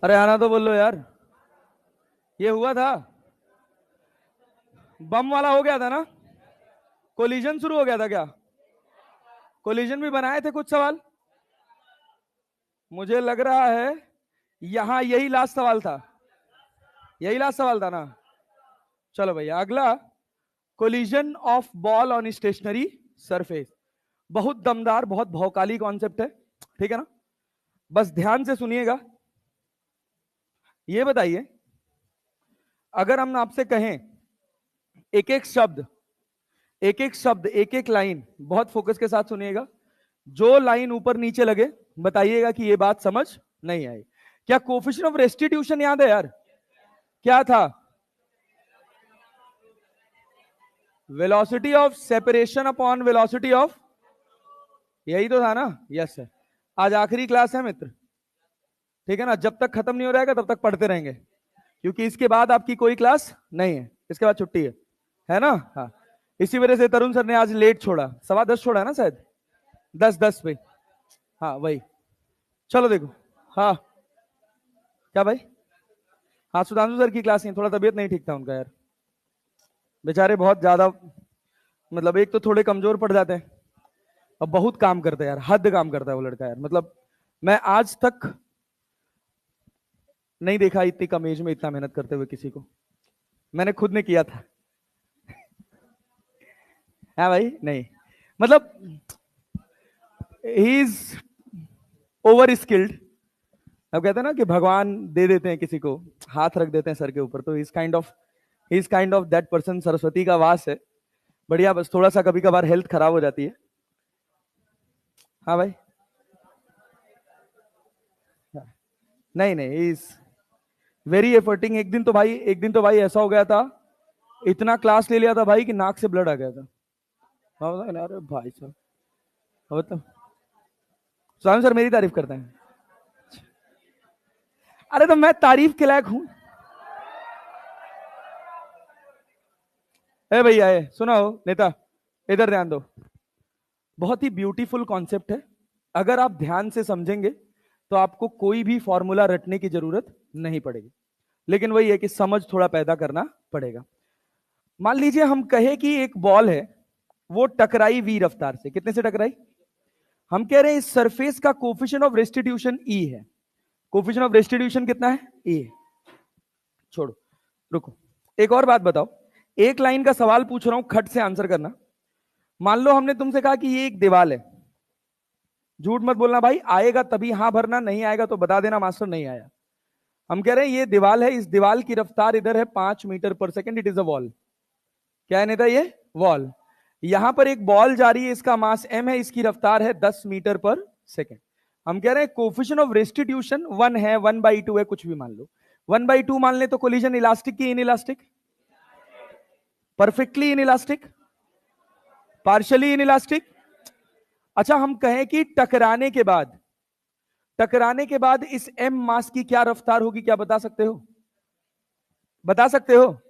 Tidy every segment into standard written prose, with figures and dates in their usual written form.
अरे आना तो बोल लो यार। ये हुआ था, बम वाला हो गया था ना? कोलिजन शुरू हो गया था क्या? कोलिजन भी बनाए थे कुछ सवाल। मुझे लग रहा है यहां यही लास्ट सवाल था। यही लास्ट सवाल था ना? चलो भैया अगला। Collision of ball on stationary surface. बहुत दमदार, बहुत भौकाली कॉन्सेप्ट है, ठीक है ना? बस ध्यान से सुनिएगा। ये बताइए, अगर हम आपसे कहें एक एक शब्द, एक एक शब्द, एक एक लाइन, बहुत फोकस के साथ सुनिएगा। जो लाइन ऊपर नीचे लगे बताइएगा कि ये बात समझ नहीं आई। क्या कोफिशिएंट ऑफ रेस्टिट्यूशन याद है यार? क्या था? Velocity of separation upon velocity of, यही तो था ना? Yes sir. आज आखिरी क्लास है मित्र, ठीक है ना? जब तक खत्म नहीं हो जाएगा तब तक पढ़ते रहेंगे, क्योंकि इसके बाद आपकी कोई क्लास नहीं है, इसके बाद छुट्टी है ना? हाँ। इसी वजह से तरुण सर ने आज लेट छोड़ा, 10:15 छोड़ा है ना शायद, 10:10 पे। हाँ वही। चलो देखो। हाँ क्या भाई? हाँ सुधांशु सर की क्लास नहीं, थोड़ा तबीयत नहीं ठीक था उनका यार। बेचारे बहुत ज्यादा, मतलब एक तो थोड़े कमजोर पड़ जाते हैं और बहुत काम करते हैं यार, हद काम करता है वो लड़का यार। मतलब मैं आज तक नहीं देखा इतनी कम एज में इतना मेहनत करते हुए किसी को। मैंने खुद ने किया था। है भाई? नहीं मतलब ही इज ओवर स्किल्ड। अब कहते हैं ना कि भगवान दे देते हैं किसी को, हाथ रख देते हैं सर के ऊपर, तो is kind of that person. Saraswati का वास है। बढ़िया, बस थोड़ा सा कभी कभार हेल्थ खराब हो जाती है। हाँ भाई? नहीं नहीं, इज वेरी एफर्टिंग। एक दिन तो भाई ऐसा हो गया था, इतना क्लास ले लिया था भाई कि नाक से ब्लड आ गया था। अरे भाई साहब, अब तो स्वामी सर मेरी तारीफ करते हैं। अरे तो मैं तारीफ के लायक हूं। ए भैया सुना हो नेता, इधर ध्यान दो। बहुत ही ब्यूटीफुल कॉन्सेप्ट है। अगर आप ध्यान से समझेंगे तो आपको कोई भी फॉर्मूला रटने की जरूरत नहीं पड़ेगी, लेकिन वही है कि समझ थोड़ा पैदा करना पड़ेगा। मान लीजिए हम कहे कि एक बॉल है, वो टकराई वी रफ्तार से। कितने से टकराई? हम कह रहे हैं इस सरफेस का कोफिशिएंट ऑफ रेस्टिट्यूशन ई है। कोफिशिएंट ऑफ रेस्टिट्यूशन कितना है? ई है। छोड़ो, रुको, एक और बात बताओ। एक लाइन का सवाल पूछ रहा हूं, खट से आंसर करना। मान लो हमने तुमसे कहा कि ये एक दीवार है। झूठ मत बोलना भाई, आएगा तभी हाँ भरना, नहीं आएगा तो बता देना मास्टर नहीं आया। हम कह रहे हैं ये दीवार है, इस दीवार की रफ्तार इधर है 5 मीटर पर second, it is a wall. क्या है नेता? ये वॉल। यहां पर एक बॉल जा रही है, इसका मास m है, इसकी रफ्तार है 10 मीटर पर सेकेंड। हम कह रहे हैं कोफिशिएंट ऑफ रेस्टिट्यूशन 1 है, 1/2 है, कुछ भी मान लो। 1/2 मान ले तो कोलिजन इलास्टिक की in elastic? Perfectly in elastic? Partially in elastic? अच्छा हम कहें कि टकराने के बाद इस m मास की क्या रफ्तार होगी, क्या बता सकते हो? बता सकते हो?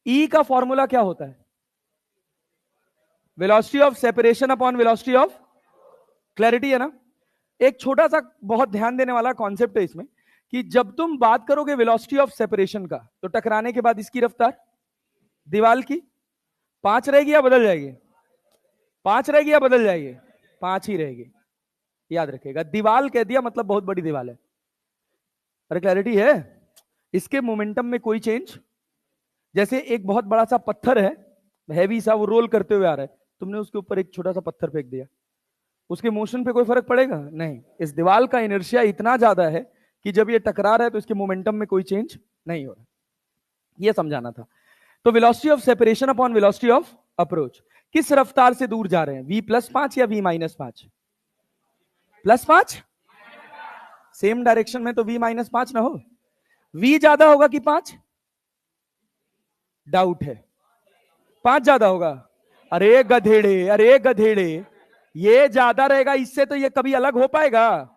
E का फॉर्मूला क्या होता है? Velocity of separation upon velocity of clarity, है ना? एक छोटा सा बहुत ध्यान देने वाला कॉन्सेप्ट है इसमें, कि जब तुम बात करोगे वेलोसिटी ऑफ सेपरेशन का, तो टकराने के बाद इसकी रफ्तार दीवार की 5 रहेगी या बदल जाएगी? 5 रहेगी या बदल जाएगी? 5 ही रहेगी। याद रखिएगा, दीवार कह दिया मतलब बहुत बड़ी दीवार है। अरे क्लैरिटी है? इसके मोमेंटम में कोई चेंज। जैसे एक बहुत बड़ा सा पत्थर है, हैवी सा, वो रोल करते हुए आ रहा है, तुमने उसके ऊपर एक छोटा सा पत्थर फेंक दिया, उसके मोशन पे कोई फर्क पड़ेगा? नहीं। इस दीवार का इनर्शिया इतना ज्यादा है कि जब ये टकरा रहा है तो इसके मोमेंटम में कोई चेंज नहीं हो रहा। ये समझाना था। तो velocity of separation upon velocity of approach, किस रफ्तार से दूर जा रहे हैं? v+5 या v-5? +5। सेम डायरेक्शन में तो v-5 ना हो। v ज्यादा होगा कि 5? डाउट है। 5 ज्यादा होगा? अरे गधेड़े, ये ज्यादा रहेगा इससे, तो ये कभी अलग हो पाएगा?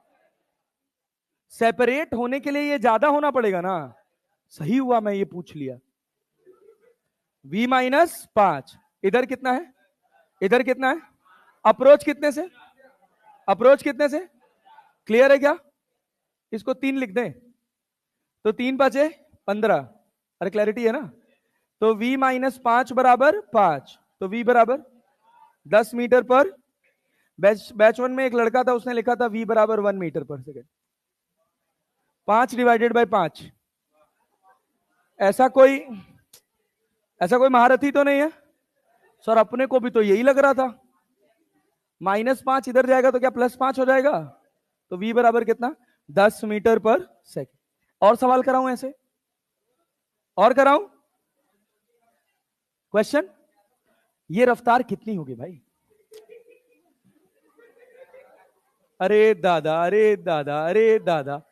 सेपरेट होने के लिए ये ज्यादा होना पड़ेगा ना। सही हुआ मैं ये पूछ लिया। v-5 इधर कितना है? इधर कितना है? अप्रोच कितने से? अप्रोच कितने से? क्लियर है क्या? इसको 3 लिख दें। तो 3 5 15। अरे क्लैरिटी है ना? तो v माइनस 5 बराबर 5, तो v बराबर 10 मीटर पर। बैच 1 में एक लड़का था, उसने लिखा था v बराबर 1 मीटर पर सेकेंड। 5 divided by 5। ऐसा कोई महारथी तो नहीं है सर? अपने को भी तो यही लग रहा था। -5 इधर जाएगा तो क्या +5 हो जाएगा? तो v बराबर कितना? 10 मीटर पर सेकेंड। और सवाल कराऊं ऐसे? और कराऊं क्वेश्चन? ये रफ्तार कितनी होगी भाई? अरे दादा, अरे दादा, अरे दादा।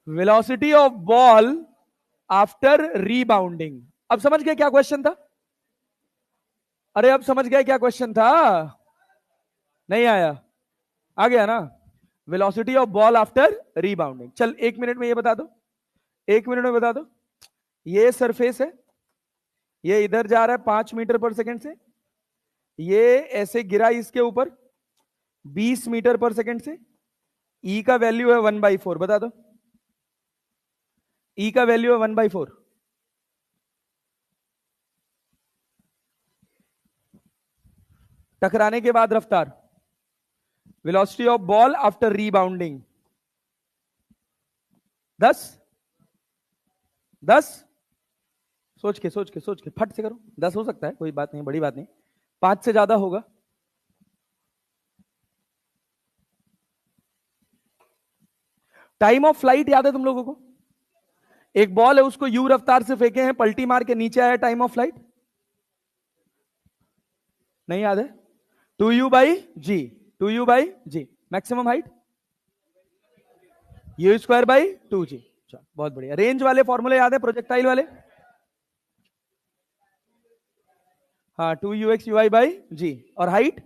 Velocity of ball after rebounding. अब समझ गए क्या क्वेश्चन था? अरे अब समझ गए क्या क्वेश्चन था? नहीं आया? आ गया ना? Velocity of ball after rebounding. चल 1 मिनट में ये बता दो, 1 मिनट में बता दो। ये सरफेस है, ये इधर जा रहा है 5 मीटर पर सेकेंड से, ये ऐसे गिरा इसके ऊपर 20 मीटर पर सेकेंड से। ई का वैल्यू है 1/4। बता दो, ई का वैल्यू है 1/4। टकराने के बाद रफ्तार, वेलोसिटी ऑफ बॉल आफ्टर रीबाउंडिंग 10। सोच के फट से करो। 10 हो सकता है, कोई बात नहीं, बड़ी बात नहीं। 5 से ज्यादा होगा। टाइम ऑफ फ्लाइट याद है तुम लोगों को? एक बॉल है, उसको यू रफ्तार से फेंके हैं, पलटी मार के नीचे आया, टाइम ऑफ फ्लाइट नहीं याद है? 2u/g, 2u/g। Maximum height u²/2g। बहुत बढ़िया। रेंज वाले फॉर्मूले याद है? प्रोजेक्टाइल वाले? हाँ, 2ux/uy/g। और हाइट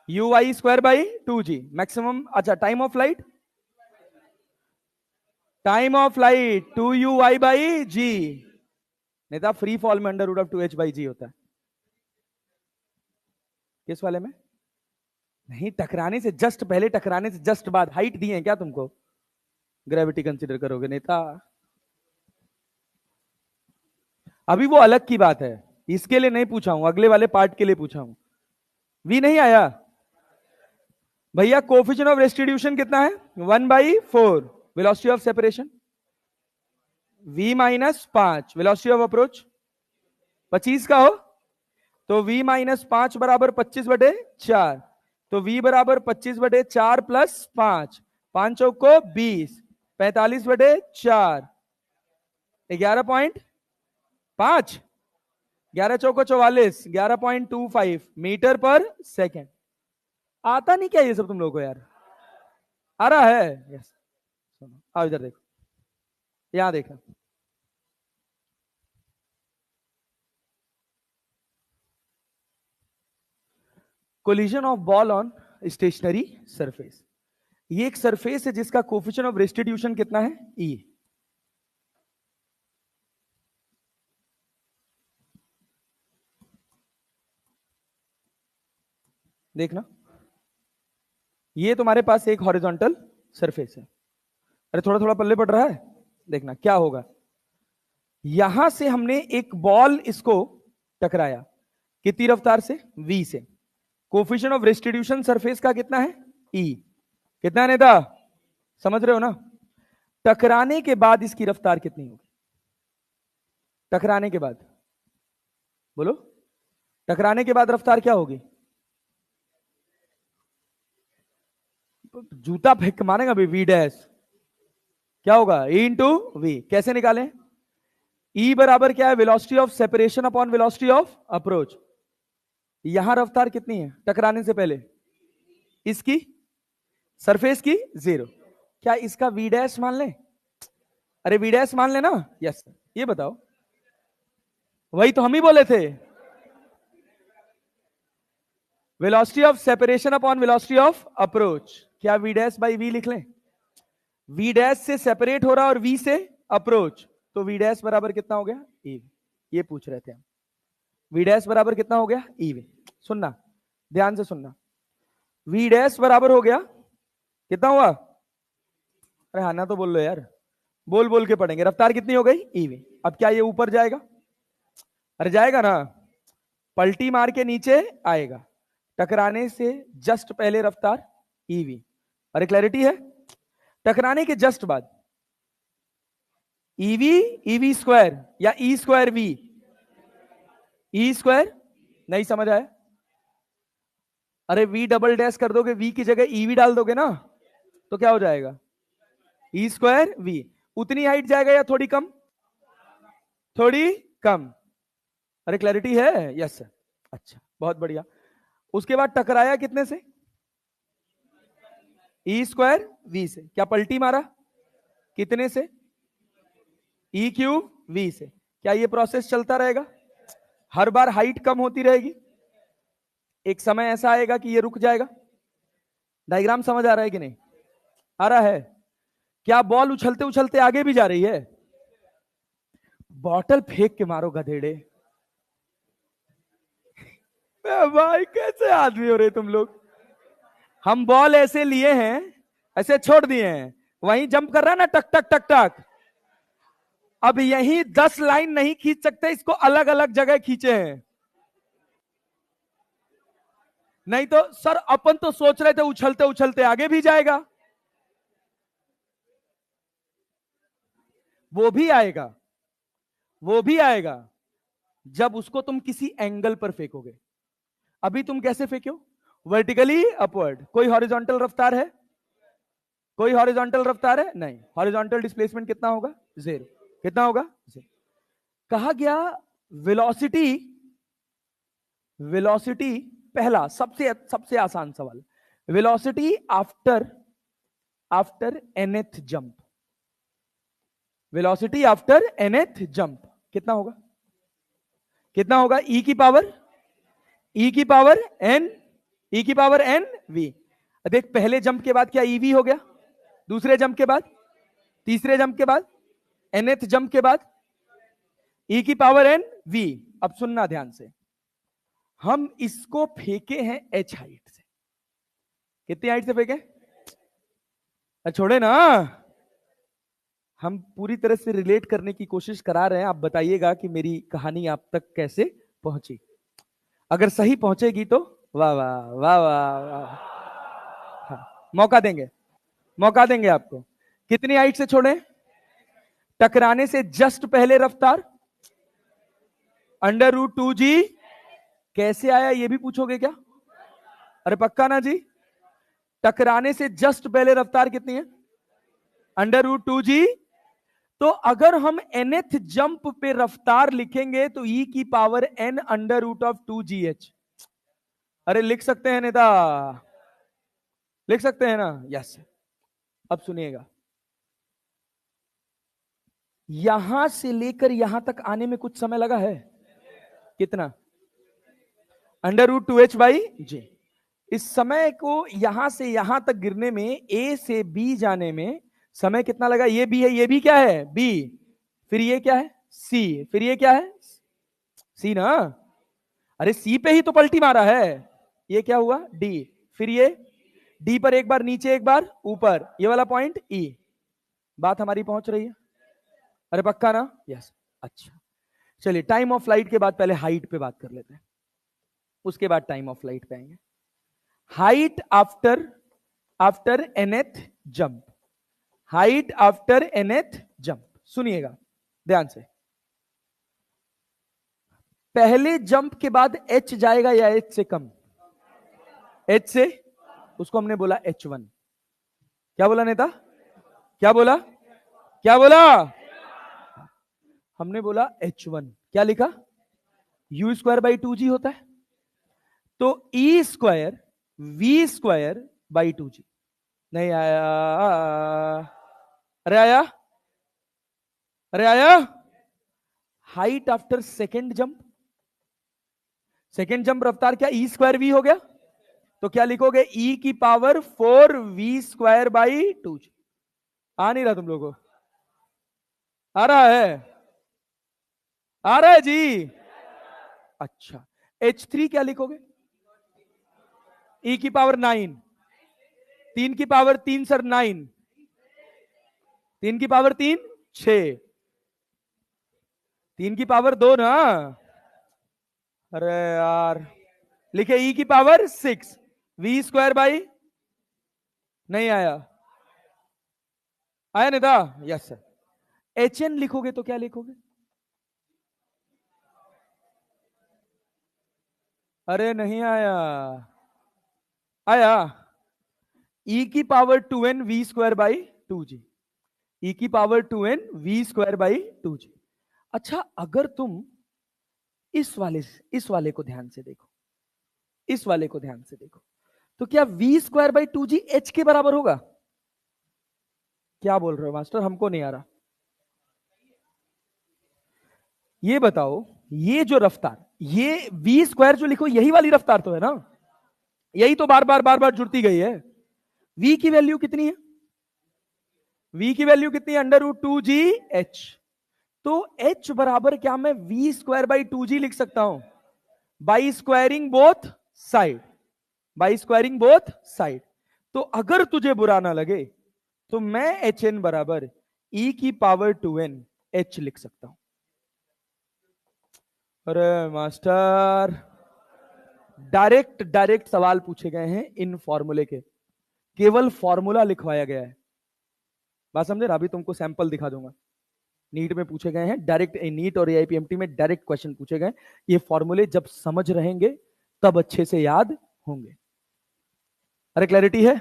uy²/2g। मैक्सिमम, अच्छा टाइम ऑफ फ्लाइट, 2uy/g। नहीं था, फ्री फॉल में √2h/g होता है। किस वाले में? नहीं, टकराने से जस्ट पहले, टकराने से जस्ट बाद। हाइट दी है क्या तुमको? ग्रेविटी कंसीडर करोगे नेता? अभी वो अलग की बात है, इसके लिए नहीं पूछा हूं, अगले वाले पार्ट के लिए पूछा हूं। वी नहीं आया भैया? कोफिशिएंट ऑफ रेस्टिट्यूशन कितना है? 1/4। Velocity of separation v-5। Velocity of approach 25 का हो तो v-5 बराबर 25/4। तो v बराबर 25/4 प्लस 5, 5 चौको 20, 45/4, 11.5, 11 चौको 44, 11.25 मीटर पर सेकेंड। आता नहीं क्या ये सब तुम लोगों को यार? आ रहा है? यस। आओ इधर देखो, यहां देखना। Collision of ball on stationary surface. ये एक सरफेस है जिसका कोफिशिएंट ऑफ रेस्टिट्यूशन कितना है? ई। देखना, ये तुम्हारे पास एक हॉरिजॉन्टल सरफेस है। अरे थोड़ा थोड़ा पल्ले पड़ रहा है, देखना क्या होगा। यहां से हमने एक बॉल इसको टकराया, कितनी रफ्तार से? v से। कोफिशिएंट ऑफ रेस्टिट्यूशन सरफेस का कितना है? e। कितना है नेता? समझ रहे हो ना? टकराने के बाद इसकी रफ्तार कितनी होगी? टकराने के बाद बोलो, टकराने के बाद रफ्तार क्या होगी? जूता फेंक मारेगा भी। v डैश क्या होगा? e into V. कैसे निकालें? E बराबर क्या है? Velocity of separation upon velocity of approach. यहां रफ्तार कितनी है टकराने से पहले? इसकी सरफेस की 0। क्या इसका v डैश मान लें? अरे v डैश मान लेना। यस। ये बताओ, वही तो हम ही बोले थे, velocity of separation upon velocity of approach. क्या v डैश बाई v लिख लें? v डैश से सेपरेट हो रहा और v से अप्रोच, तो v डैश बराबर कितना हो गया? e। ये पूछ रहे थे हम, v डैश बराबर कितना हो गया? e। सुनना, ध्यान से सुनना, v डैश बराबर हो गया कितना हुआ? अरे हाँ ना तो बोल लो यार। बोल बोल के पढ़ेंगे। रफ्तार कितनी हो गई? ईवी। अब क्या ये ऊपर जाएगा? अरे जाएगा ना, पलटी मार के नीचे आएगा, टकराने से जस्ट पहले रफ्तार ईवी। अरे क्लैरिटी है? टकराने के जस्ट बाद ईवी, ईवी स्क्वायर या E square we? E square. नहीं समझ आया? अरे वी डबल डैश कर दोगे, वी की जगह ईवी डाल दोगे ना, तो क्या हो जाएगा? E square we. उतनी हाइट जाएगा या थोड़ी कम? थोड़ी कम। अरे क्लैरिटी है? Yes sir. अच्छा बहुत बढ़िया। उसके बाद टकराया कितने से? ई स्क्वायर वी से। क्या पलटी मारा? कितने से? ई क्यूब वी से। क्या ये प्रोसेस चलता रहेगा? हर बार हाइट कम होती रहेगी, एक समय ऐसा आएगा कि ये रुक जाएगा। डायग्राम समझ आ रहा है कि नहीं आ रहा है? क्या बॉल उछलते उछलते आगे भी जा रही है? बॉटल फेंक के मारो गधेड़े। भाई कैसे आदमी हो रहे तुम लोग? हम बॉल ऐसे लिए हैं, ऐसे छोड़ दिए हैं, वहीं जंप कर रहा है ना, टक टक टक टक। अब यही 10 लाइन नहीं खींच सकते, इसको अलग अलग जगह खींचे हैं। नहीं तो सर अपन तो सोच रहे थे उछलते उछलते आगे भी जाएगा। वो भी आएगा, वो भी आएगा जब उसको तुम किसी एंगल पर फेंकोगे। अभी तुम कैसे फेंको? Vertically upward. कोई हॉरिजॉन्टल रफ्तार है? कोई हॉरिजॉन्टल रफ्तार है? नहीं। हॉरिजॉन्टल डिस्प्लेसमेंट कितना होगा? 0। कितना होगा? 0। कहा गया वेलोसिटी, वेलोसिटी पहला सबसे सबसे आसान सवाल, velocity after after nth jump, velocity after nth jump कितना होगा? कितना होगा? e की पावर, e की पावर n, e की पावर n v। देख पहले जंप के बाद क्या ev हो गया? दूसरे जंप के बाद, तीसरे जंप के बाद, nth जंप के बाद e की पावर n v। अब सुनना ध्यान से, हम इसको फेंके हैं h हाइट से। कितनी हाइट से फेंके? छोड़े ना, हम पूरी तरह से रिलेट करने की कोशिश करा रहे हैं। आप बताइएगा कि मेरी कहानी आप तक कैसे पहुंची। अगर सही पहुंचेगी तो वाह वाह वाह वाह वाह। हाँ, मौका देंगे, मौका देंगे आपको। कितनी हाइट से छोड़े? टकराने से जस्ट पहले रफ्तार √2g। कैसे आया ये भी पूछोगे क्या? अरे पक्का ना जी? टकराने से जस्ट पहले रफ्तार कितनी है? √2g। तो अगर हम nth जंप पे रफ्तार लिखेंगे तो e की पावर n √2gh। अरे लिख सकते हैं नेता, लिख सकते हैं ना? यस। अब सुनिएगा, यहां से लेकर यहां तक आने में कुछ समय लगा है। कितना? √2h/g। इस समय को यहां से यहां तक गिरने में, ए से बी जाने में समय कितना लगा? ये बी है, ये भी क्या है? बी। फिर ये क्या है? सी। फिर ये क्या है? सी ना। अरे सी पे ही तो पलटी मारा है। ये क्या हुआ? डी। फिर ये डी पर एक बार नीचे, एक बार ऊपर, ये वाला पॉइंट ई। बात हमारी पहुंच रही है? अरे पक्का ना? यस। अच्छा चलिए, टाइम ऑफ फ्लाइट के बाद पहले हाइट पे बात कर लेते हैं, उसके बाद टाइम ऑफ फ्लाइट पे आएंगे। Height after after nth jump, height after nth jump. सुनिएगा ध्यान से, पहले जंप के बाद h जाएगा या h से कम? h से, उसको हमने बोला h1। क्या बोला नेता? क्या बोला? क्या बोला? हमने बोला h1। क्या लिखा? u²/2g होता है, तो e स्क्वायर v²/2g। नहीं आया? अरे आया? अरे आया? Height after second jump, second jump रफ्तार क्या e²v हो गया, तो क्या लिखोगे? e की पावर 4v²/2g। आ नहीं रहा तुम लोगों को? आ रहा है? आ रहा है जी? अच्छा, h3 क्या लिखोगे? e की पावर 9, 3 की पावर 3 सर 9, 3 की पावर 3 6, 3 की पावर 2 ना। अरे यार, लिखे ई की पावर 6, वी स्क्वायर बाई, नहीं आया, आया नहीं था, यस सर। एच एन लिखोगे तो क्या लिखोगे? अरे नहीं आया, आया, ई की power 2n V square by 2g, E की power 2n V square by 2g। अच्छा, अगर तुम इस वाले को ध्यान से देखो, इस वाले को ध्यान से देखो, तो क्या we square by 2g H के बराबर होगा? क्या बोल रहे हो मास्टर, हमको नहीं आ रहा। ये बताओ, ये जो रफ्तार, ये वी स्क्वायर जो लिखो, यही वाली रफ्तार तो है ना, यही तो बार बार बार बार जुड़ती गई है। वी की वैल्यू कितनी है? वी की वैल्यू कितनी है? √2g(h). तो h बराबर क्या मैं वी स्क्वायर बाई 2g लिख सकता हूं? By squaring both side, by squaring both side. तो अगर तुझे बुरा ना लगे तो मैं एच एन बराबर ई की पावर 2n h लिख सकता हूं। अरे मास्टर, डायरेक्ट डायरेक्ट सवाल पूछे गए हैं इन फॉर्मूले के, केवल फॉर्मूला लिखवाया गया है। बात समझे? अभी तुमको सैंपल दिखा दूंगा, नीट में पूछे गए हैं डायरेक्ट, नीट और एआईपीएमटी में डायरेक्ट क्वेश्चन पूछे गए। ये फॉर्मूले जब समझ रहेंगे तब अच्छे से याद होंगे। अरे क्लैरिटी है?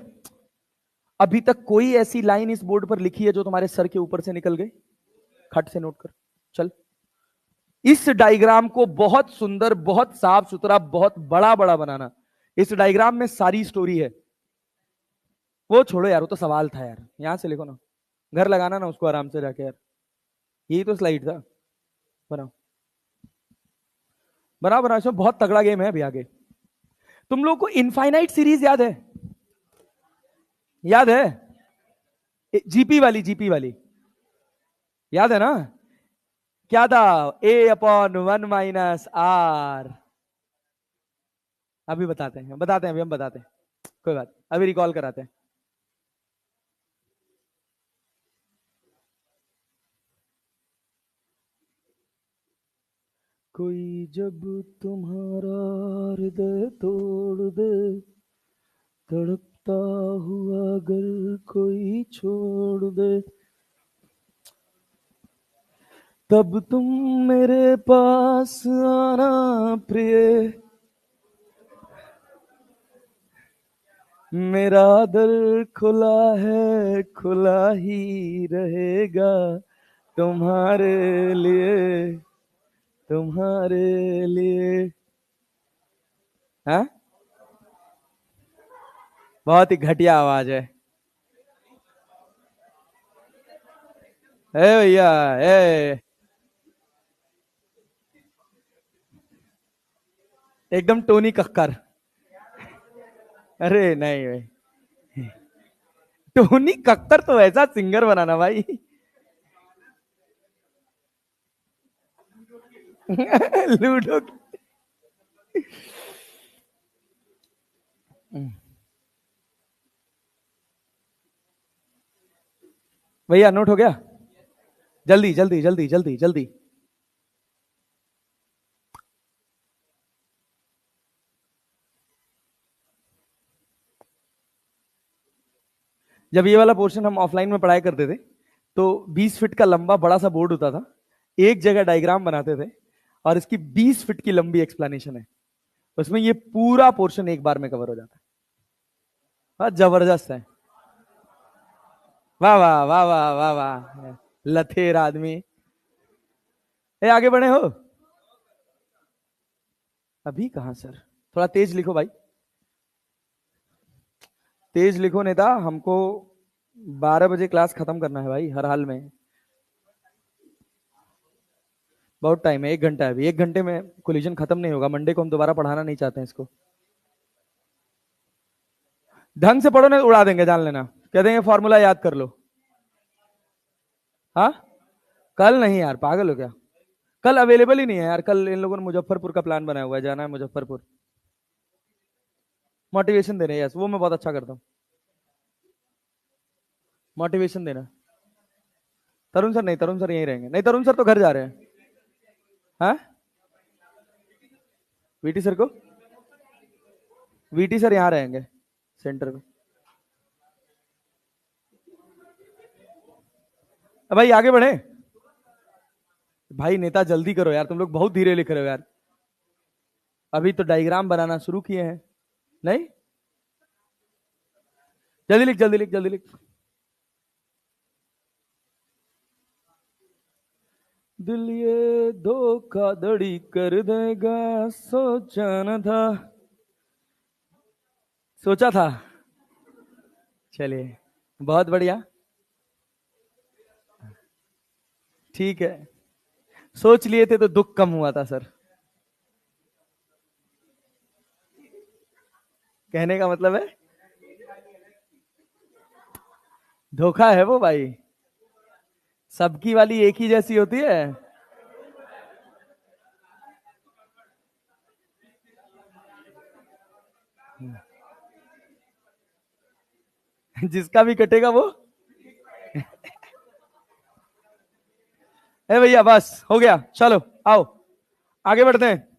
अभी तक कोई ऐसी लाइन इस बोर्ड पर लिखी है जो तुम्हारे सर के ऊपर से निकल गई? खट से नोट कर चल। इस डायग्राम को बहुत सुंदर, बहुत साफ सुथरा, बहुत बड़ा बड़ा बनाना, इस डायग्राम में सारी स्टोरी है। वो छोड़ो यार, वो तो सवाल था यार, यहां से लिखो ना, घर लगाना ना उसको आराम से जाके यार, यही तो स्लाइड था। बनाओ बनाओ बनाओ, इसमें बहुत तगड़ा गेम है अभी आगे। तुम लोग को इनफाइनाइट सीरीज याद है? याद है? जीपी वाली, जीपी वाली याद है ना? क्या था? A/1 - R। अभी बताते हैं, बताते हैं, अभी हम बताते हैं, कोई बात, अभी रिकॉल कराते हैं। कोई जब तुम्हारा हृदय तोड़ दे, तड़पता हुआ अगर कोई छोड़ दे, तब तुम मेरे पास आना प्रिय, मेरा दिल खुला है, खुला ही रहेगा तुम्हारे लिए, तुम्हारे लिए। हाँ, बहुत ही घटिया आवाज है। ए भैया, ए एकदम टोनी कक्कर। अरे नहीं भाई, टोनी कक्कर तो ऐसा सिंगर बनाना भाई। लूडो। भैया नोट हो गया? जल्दी जल्दी जल्दी जल्दी जल्दी। जब ये वाला पोर्शन हम ऑफलाइन में पढ़ाई करते थे तो 20 फीट का लंबा बड़ा सा बोर्ड होता था, एक जगह डायग्राम बनाते थे और इसकी 20 फीट की लंबी एक्सप्लेनेशन है, उसमें ये पूरा पोर्शन एक बार में कवर हो जाता है। हाँ, जबरदस्त है। वाह वाह वाह वाह वाह वाह, लथेर आदमी। ए आगे बढ़े हो? अभी कहां सर, थोड़ा तेज लिखो भाई, तेज लिखो नेता, हमको 12 बजे क्लास खत्म करना है भाई, हर हाल में। बहुत टाइम है, 1 घंटा है अभी, 1 घंटे में कोलिजन खत्म नहीं होगा, मंडे को हम दोबारा पढ़ाना नहीं चाहते हैं इसको। ढंग से पढ़ो नहीं उड़ा देंगे, जान लेना, कह देंगे फॉर्मूला याद कर लो। हाँ, कल नहीं यार, पागल हो क्या? कल अवेलेबल ही नहीं है यार, कल इन लोगों ने मुजफ्फरपुर का प्लान बनाया हुआ है, जाना है मुजफ्फरपुर मोटिवेशन देने। यस, वो मैं बहुत अच्छा करता हूँ, मोटिवेशन देना। तरुण सर नहीं, तरुण सर यहीं रहेंगे। नहीं, तरुण सर तो घर जा रहे हैं। हाँ, वीटी सर को, वीटी सर यहाँ रहेंगे सेंटर में। अब भाई आगे बढ़े। भाई नेता जल्दी करो यार, तुम लोग बहुत धीरे लिख रहे हो यार। अभी तो डायग्राम बनाना शुरू किए हैं। नहीं, जल्दी लिख, जल्दी लिख, जल्दी लिख। दिल ये धोखाधड़ी कर देगा, सोचा न था। सोचा था। चलिए, बहुत बढ़िया, ठीक है। सोच लिए थे तो दुख कम हुआ था सर। कहने का मतलब है धोखा है वो भाई, सबकी वाली एक ही जैसी होती है। जिसका भी कटेगा वो है भैया। बस हो गया, चलो आओ आगे बढ़ते हैं।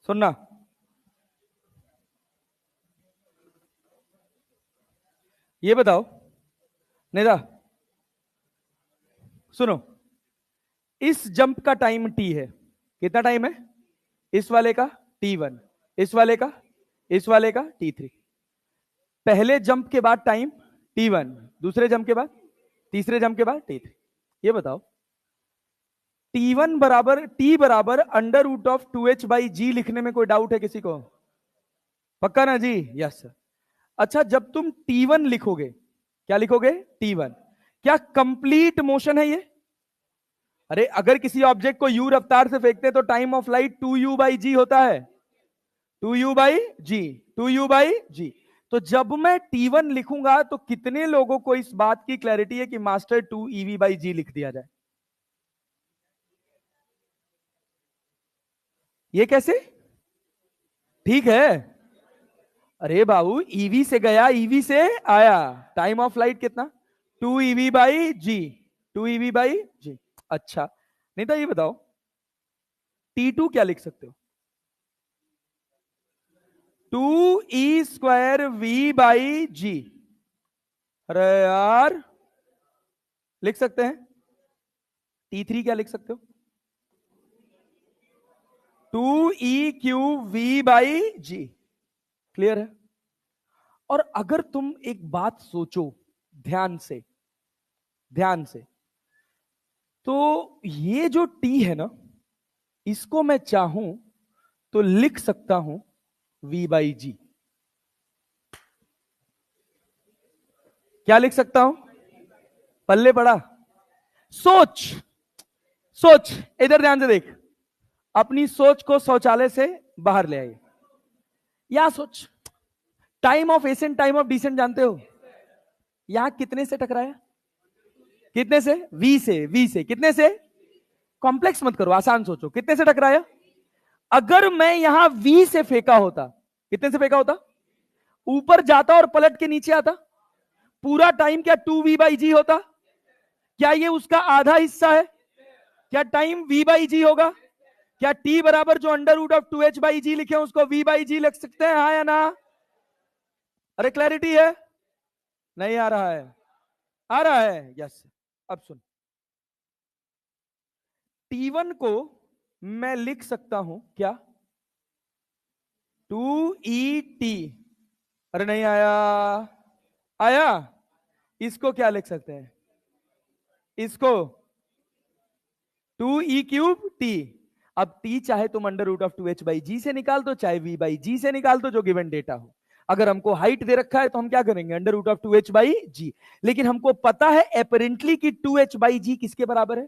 सुनना, ये बताओ नेता, सुनो, इस जंप का टाइम टी है। कितना टाइम है? इस वाले का T1, इस वाले का, इस वाले का T3। पहले जंप के बाद टाइम T1, दूसरे जंप के बाद, तीसरे जंप के बाद T3। ये बताओ T1 बराबर T बराबर अंडर रूट ऑफ 2h/g लिखने में कोई डाउट है किसी को? पक्का ना जी? Yes sir. अच्छा, जब तुम T1 लिखोगे, क्या लिखोगे? T1। क्या कंप्लीट मोशन है ये? अरे अगर किसी ऑब्जेक्ट को u रफ्तार से फेंकते तो टाइम ऑफ लाइट 2u/g होता है। 2u/g, 2u/g। तो जब मैं T1 लिखूंगा तो कितने लोगों को इस बात की क्लैरिटी है कि मास्टर 2ev/g लिख दिया जाए? ये कैसे? ठीक है। अरे बाबू, ईवी से गया, ईवी से आया, टाइम ऑफ लाइट कितना? 2ev/g, 2ev/g। अच्छा, नहीं तो ये बताओ T2 क्या लिख सकते हो? 2e²v/g। अरे यार, लिख सकते हैं। T3 क्या लिख सकते हो? 2e³ v/g। क्लियर है? और अगर तुम एक बात सोचो ध्यान से, ध्यान से, तो ये जो T है ना, इसको मैं चाहूं तो लिख सकता हूं v/g। क्या लिख सकता हूं? पल्ले पड़ा? सोच, सोच, इधर ध्यान से देख, अपनी सोच को शौचालय से बाहर ले आइए। या सोच, time of ascent, time of descent जानते हो? यहां कितने से टकराया? कितने से? v से, v से कितने से? कॉम्प्लेक्स मत करो, आसान सोचो, कितने से टकराया? अगर मैं यहां v से फेंका होता, कितने से फेंका होता? ऊपर जाता और पलट के नीचे आता, पूरा टाइम क्या 2v/g होता? क्या ये उसका आधा हिस्सा है? क्या टाइम v/g होगा? क्या t बराबर जो अंडर रूट ऑफ 2h/g लिखे उसको v/g लिख सकते हैं, हाँ या ना? अरे क्लैरिटी है? नहीं आ रहा है? आ रहा है, यस। अब सुन, T1 को मैं लिख सकता हूं क्या? 2et। अरे नहीं आया? आया? इसको क्या लिख सकते हैं? इसको 2e³t। अब t चाहे तुम अंडर रूट ऑफ 2h/g से निकाल दो, चाहे v/g से निकाल दो, जो गिवन डेटा हो। अगर हमको हाइट दे रखा है तो हम क्या करेंगे? Under root of 2h/g। लेकिन हमको पता है एपरेंटली कि 2h/g किसके बराबर है?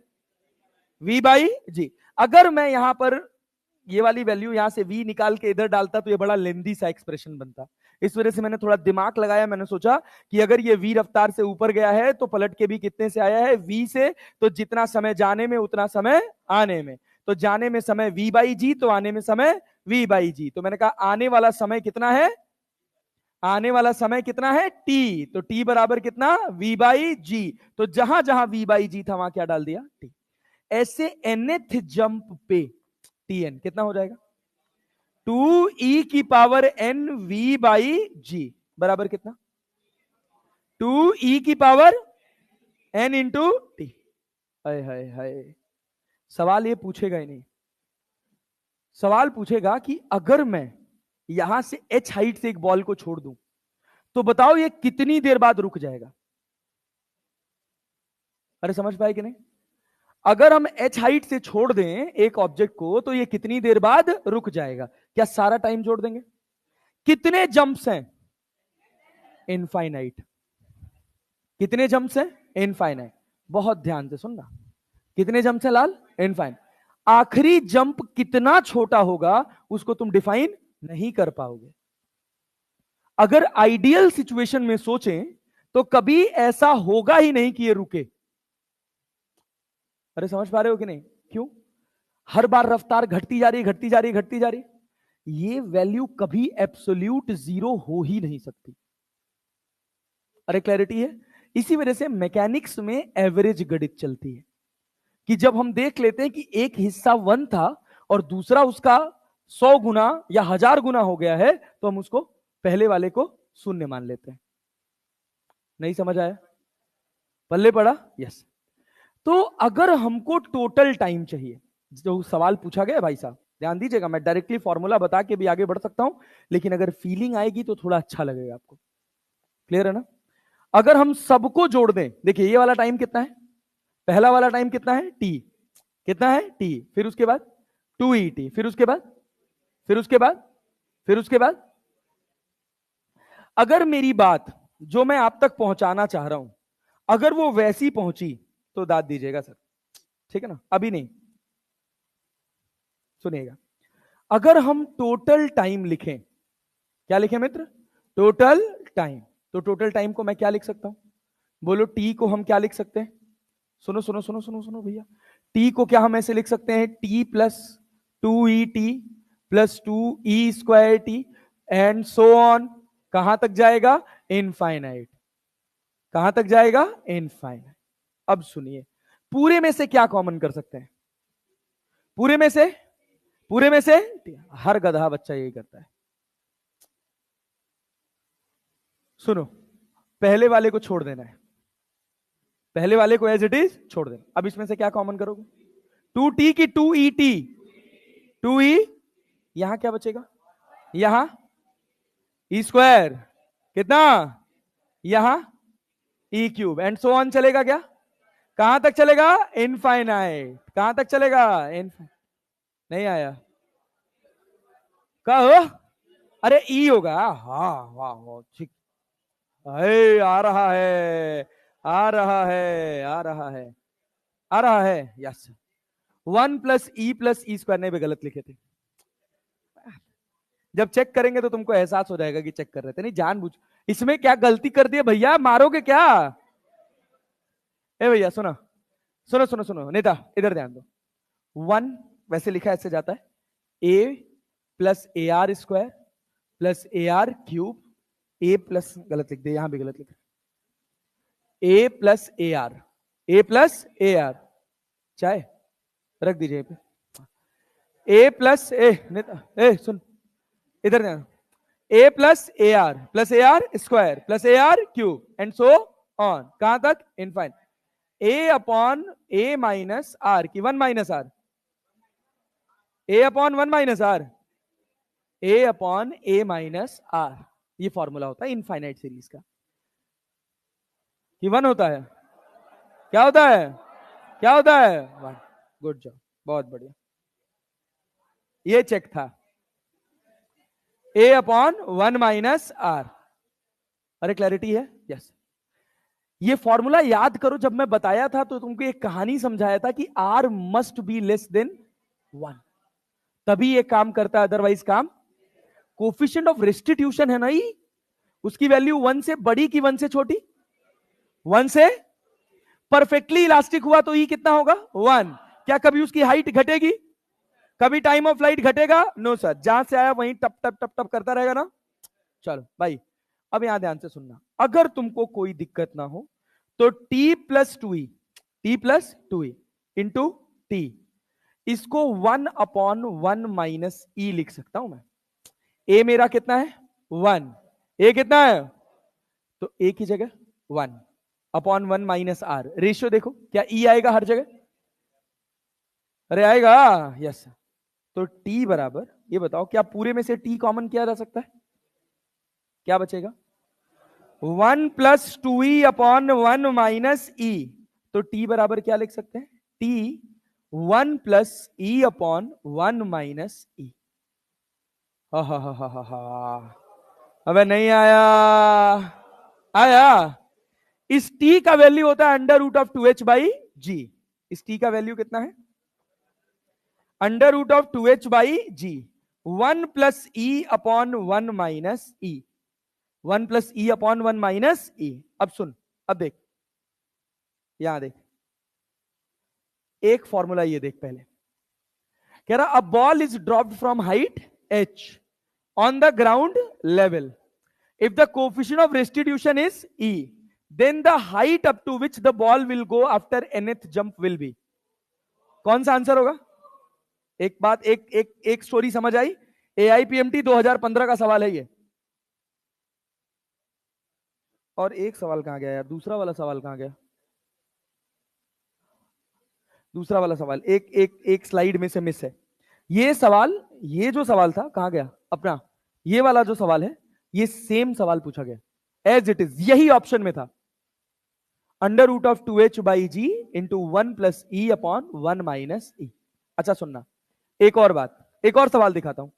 v/g। अगर मैं यहां पर ये वाली वैल्यू यहां से v निकाल के इधर डालता तो ये बड़ा लेंदी सा एक्सप्रेशन बनता। इस वजह से मैंने थोड़ा दिमाग लगाया, मैंने सोचा कि अगर ये v रफ्तार से ऊपर गया है तो पलट के भी कितने से आया है, v से, तो जितना समय जाने में उतना समय आने में, तो जाने में समय v बाई जी, तो आने में समय v बाई जी। तो मैंने कहा आने वाला समय कितना है, आने वाला समय कितना है t, तो t बराबर कितना v बाई जी, तो जहां जहां v बाई जी था वहां क्या डाल दिया t। ऐसे nth जंप पे tn कितना हो जाएगा, 2e की पावर n v बाई जी बराबर कितना, 2e की पावर n इंटू टी। हाय हाय हाय, सवाल ये पूछेगा ही नहीं, सवाल पूछेगा कि अगर मैं यहां से h हाइट से एक बॉल को छोड़ दूं तो बताओ ये कितनी देर बाद रुक जाएगा। अरे समझ पाए कि नहीं, अगर हम h हाइट से छोड़ दें एक ऑब्जेक्ट को तो ये कितनी देर बाद रुक जाएगा, क्या सारा टाइम जोड़ देंगे, कितने जंप्स हैं, इनफाइनाइट, कितने जंप्स हैं, इनफाइनाइट। बहुत ध्यान से सुनना, कितने जंप्स हैं लाल, इनफाइनाइट। आखिरी जंप कितना छोटा होगा उसको तुम डिफाइन नहीं कर पाओगे। अगर आइडियल सिचुएशन में सोचें तो कभी ऐसा होगा ही नहीं कि ये रुके। अरे समझ पा रहे हो कि नहीं, क्यों, हर बार रफ्तार घटती जा रही है, घटती जा रही है, घटती जा रही है, ये वैल्यू कभी एब्सोल्यूट जीरो हो ही नहीं सकती। अरे क्लैरिटी है, इसी वजह से मैकेनिक्स में एवरेज गणित चलती है कि जब हम देख लेते हैं कि एक हिस्सा 1 था और दूसरा उसका 100 गुना या 1000 गुना हो गया है तो हम उसको पहले वाले को शून्य मान लेते हैं। नहीं समझ आया, पल्ले पड़ा, यस। तो अगर हमको टोटल टाइम चाहिए, जो सवाल पूछा गया भाई साहब ध्यान दीजिएगा, मैं डायरेक्टली फॉर्मूला बता के भी आगे बढ़ सकता हूं, लेकिन अगर फीलिंग आएगी तो थोड़ा अच्छा लगेगा आपको, क्लियर है ना। अगर हम सबको जोड़ दें, देखिए ये वाला टाइम कितना है, पहला वाला टाइम कितना है t, कितना है t, फिर उसके बाद 2et, फिर उसके बाद, फिर उसके बाद, फिर उसके बाद, अगर मेरी बात जो मैं आप तक पहुंचाना चाह रहा हूं अगर वो वैसी पहुंची तो दाद दीजिएगा सर, ठीक है ना, अभी नहीं, सुनिएगा। अगर हम टोटल टाइम लिखें, क्या लिखें मित्र, टोटल टाइम, तो टोटल टाइम को मैं क्या लिख सकता हूं, बोलो टी को हम क्या लिख सकते हैं, सुनो सुनो सुनो सुनो सुनो भैया, टी को क्या हम ऐसे लिख सकते हैं, T plus 2et plus 2e square T and so on, कहां तक जाएगा, इनफाइनाइट, कहां तक जाएगा, इनफाइनाइट। अब सुनिए, पूरे में से क्या कॉमन कर सकते हैं, पूरे में से, पूरे में से, हर गधा बच्चा यही करता है। सुनो, पहले वाले को छोड़ देना है, पहले वाले को एज इट इज छोड़ देना। अब इसमें से क्या कॉमन करोगे, 2t की 2et, 2e, यहां क्या बचेगा, यहां e स्क्वायर कितना, यहां e cube and so on चलेगा क्या, कहां तक चलेगा, इनफाइनाइट, कहां तक चलेगा, नहीं आया, कहो, अरे ई होगा, हाँ वाह ठीक, आ रहा है, आ रहा है, आ रहा है, आ रहा है, यस। 1 प्लस ई स्क्वायर नहीं भी गलत लिखे थे, जब चेक करेंगे तो तुमको एहसास हो जाएगा कि चेक कर रहे थे, नहीं जानबूझ, इसमें क्या गलती कर दी है भैया, मारोगे क्या, ए भैया सुनो सुनो सुनो सुनो, नेता इधर ध्यान दो, 1 वैसे लिखा ऐसे जाता है, A plus A R square plus A R cube, A plus, गलत लिख दे, यहां भी गलत लिख, A plus A R, A plus A R, चाहे रख दीजिए पे, ए प्लस ए सुन इधर ध्यान, A plus A R square plus A R cube and so on, कहां तक, infinite, A upon A minus R की 1 minus R, A upon 1 minus R, A upon A minus R, ये फॉर्मूला होता है infinite series का, कि 1 होता है, क्या होता है, क्या होता है, 1, गुड जॉब, बहुत बढ़िया, ये चेक था, ए अपॉन 1 माइनस आर। अरे क्लैरिटी है, यस। ये फॉर्मूला याद करो, जब मैं बताया था तो तुमको एक कहानी समझाया था कि R must be less than 1, तभी ये काम करता है, अदरवाइज काम, कोफिशिएंट ऑफ रेस्टिट्यूशन है ना, उसकी वैल्यू 1 से बड़ी कि 1 से छोटी? 1 से। परफेक्टली इलास्टिक हुआ तो ई कितना होगा? 1। क्या कभी उसकी हाइट घटेगी? कभी टाइम ऑफ फ्लाइट घटेगा? नो सर, जहां से आया वहीं टप टप टप टप करता रहेगा ना। चलो भाई, अब यहां ध्यान से सुनना, अगर तुमको कोई दिक्कत ना हो तो t+2e इंटू टी, इसको 1/1 माइनस ई लिख सकता हूं मैं। ए मेरा कितना है? 1। ए कितना है? तो ए की जगह 1/1 माइनस आर। रेशियो देखो, क्या ई आएगा हर जगह? अरे आएगा, यस। तो t बराबर, ये बताओ क्या पूरे में से t कॉमन किया जा सकता है? क्या बचेगा? 1+2e/1 माइनस ई। तो t बराबर क्या लिख सकते हैं? t 1+e/1 माइनस ई। हा। अबे नहीं आया? आया। इस t का वैल्यू होता है √2h/g। इस t का वैल्यू कितना है? √2h/g। 1+e/1 माइनस ई। 1+e/1 माइनस ई। अब सुन, अब देख, यहां देख, एक फॉर्मूला ये देख। पहले कह रहा अ ball is dropped from height h on the ground level, if the coefficient of restitution is e, then the height up to which the ball will go after nth jump will be। कौन सा answer होगा? एक बात, एक story समझ आई? AIPMT 2015 का सवाल है ये। और एक सवाल कहां गया यार? दूसरा वाला सवाल कहां गया? दूसरा वाला सवाल एक स्लाइड में से मिस है। ये सवाल, ये जो सवाल था कहां गया अपना? ये वाला जो सवाल है, ये सेम सवाल पूछा गया एज इट इज, यही ऑप्शन में था। √2h/g इंटू 1+e/1 माइनस ई। अच्छा सुनना, एक और बात, एक और सवाल दिखाता हूं,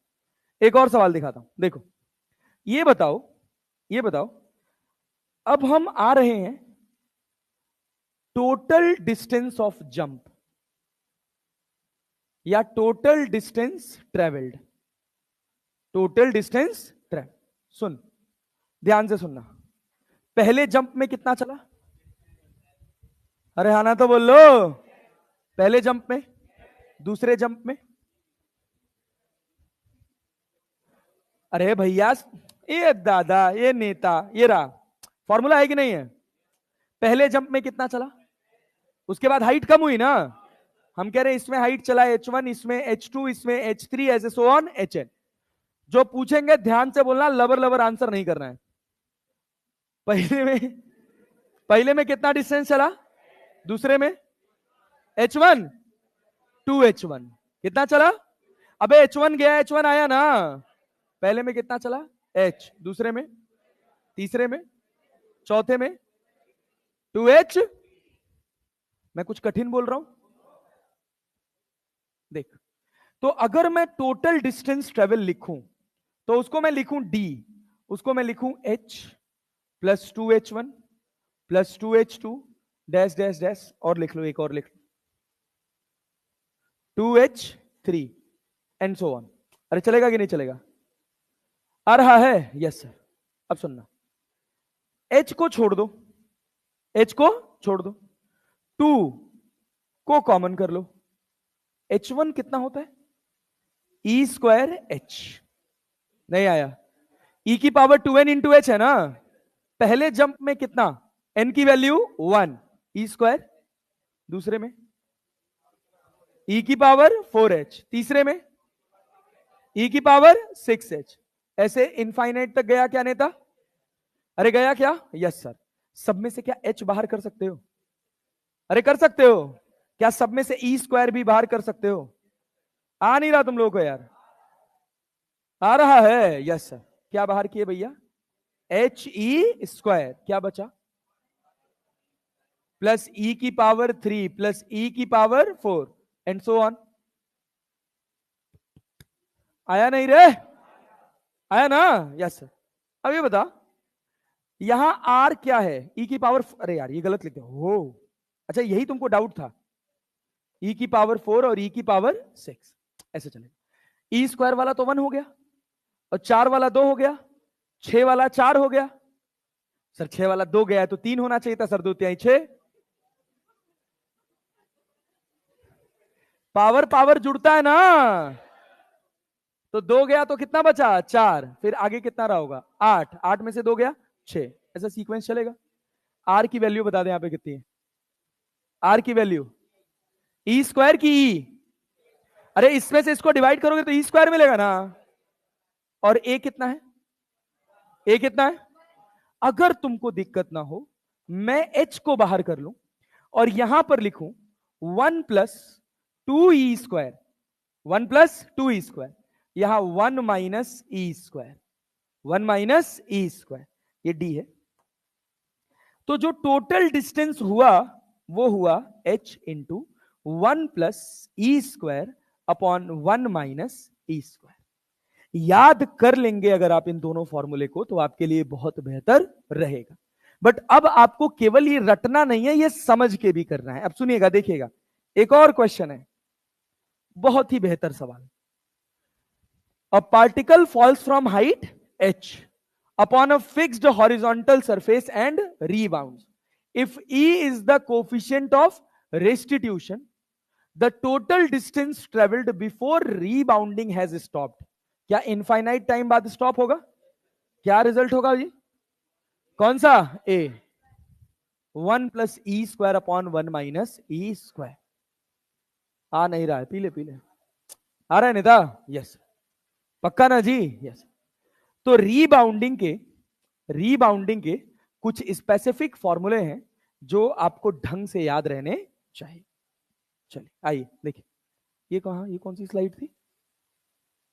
एक और सवाल दिखाता हूं। देखो, ये बताओ, ये बताओ, अब हम आ रहे हैं टोटल डिस्टेंस ऑफ जंप या total distance travelled. Total distance travel, सुन ध्यान से सुनना। पहले जंप में कितना चला? अरे हाना तो बोल लो। पहले जंप में, दूसरे जंप में, अरे भैया, ये दादा, ये नेता, ये रहा फॉर्मूला है कि नहीं है? पहले जंप में कितना चला? उसके बाद हाइट कम हुई ना। हम कह रहे हैं इसमें हाइट चला h1, इसमें h2, इसमें h3, ऐसे सो ऑन hn। जो पूछेंगे ध्यान से बोलना, लबर लबर आंसर नहीं करना है। पहले में कितना डिस्टेंस चला? दूसरे में h1 2h1 कितना चला? अबे h1 गया, h1 आया ना। पहले में कितना चला? h, दूसरे में, तीसरे में, चौथे में 2h। मैं कुछ कठिन बोल रहा हूं? देख, तो अगर मैं टोटल डिस्टेंस ट्रेवल लिखूं तो उसको मैं लिखूं d, उसको मैं लिखूं h plus 2h1 plus 2h2 dash dash dash, और लिख लो, एक और लिख लो 2h3 एंड सो ऑन। अरे चलेगा कि नहीं चलेगा? आ रहा है? Yes sir. अब सुनना, h को छोड़ दो, h को छोड़ दो, 2 को कॉमन कर लो। h1 कितना होता है? e²h। नहीं आया? e की पावर 2n इंटू h है ना। पहले जंप में कितना? n की वैल्यू 1 e², दूसरे में e की पावर 4h, तीसरे में e की पावर 6h, ऐसे इनफाइनाइट तक गया क्या नेता? अरे गया क्या? Yes sir. सब में से क्या h बाहर कर सकते हो? अरे कर सकते हो। क्या सब में से e² भी बाहर कर सकते हो? आ नहीं रहा तुम लोगों को यार? आ रहा है? Yes sir. क्या बाहर किए भैया? he², क्या बचा? प्लस e की पावर 3 प्लस e की पावर 4 एंड सो ऑन। आया नहीं रे? आया ना? Yes sir. अब ये बता, यहां r क्या है? e की पावर, अरे यार ये गलत लिखते हो। अच्छा यही तुमको डाउट था? e की पावर 4 और e की पावर 6 ऐसे चलेगा। e² वाला तो 1 हो गया, और 4 वाला 2 हो गया, 6 वाला 4 हो गया, सर 6 वाला 2 गया है तो 3 होना चाहिए था सर, 2 तिहाई 6। पावर पावर जुड़ता है ना, तो 2 गया तो कितना बचा 4, फिर आगे कितना रहा होगा 8, 8 में से 2 गया 6, ऐसा सीक्वेंस चलेगा। आर की वैल्यू बता दें यहां पे कितनी है, आर की वैल्यू ई स्क्वायर की ई, अरे इसमें से इसको डिवाइड करोगे तो ई स्क्वायर मिलेगा ना, और ए कितना है, ए कितना है। अगर तुमको दिक्कत ना हो, मैं एच को बाहर कर लूं और यहां पर लिखूं 1 + 2 ई स्क्वायर, 1 + 2 ई स्क्वायर, यहां 1 - ई स्क्वायर, 1 - ई स्क्वायर, ये डी है। तो जो टोटल डिस्टेंस हुआ वो हुआ h into 1 + E square upon 1 - E square. याद कर लेंगे अगर आप इन दोनों फॉर्मूले को तो आपके लिए बहुत बेहतर रहेगा। बट अब आपको केवल ये रटना नहीं है, ये समझ के भी करना है। अब सुनिएगा, देखिएगा, एक और क्वेश्चन है, बहुत ही बेहतर सवाल। A particle falls from height h upon a fixed horizontal surface and rebounds. If E is the coefficient of restitution, the total distance traveled before rebounding has stopped. क्या इनफाइनाइट टाइम बाद stop होगा? क्या result होगा जी? कौन सा? ए 1 + E square upon 1 - E square. आ नहीं रहा है, पीले पीले आ रहा है नेता? यस, पक्का ना जी? यस। तो रीबाउंडिंग के कुछ स्पेसिफिक फॉर्मूले हैं जो आपको ढंग से याद रहने चाहिए। चलिए आइए देखिए, ये कहां, ये कौन सी स्लाइड थी?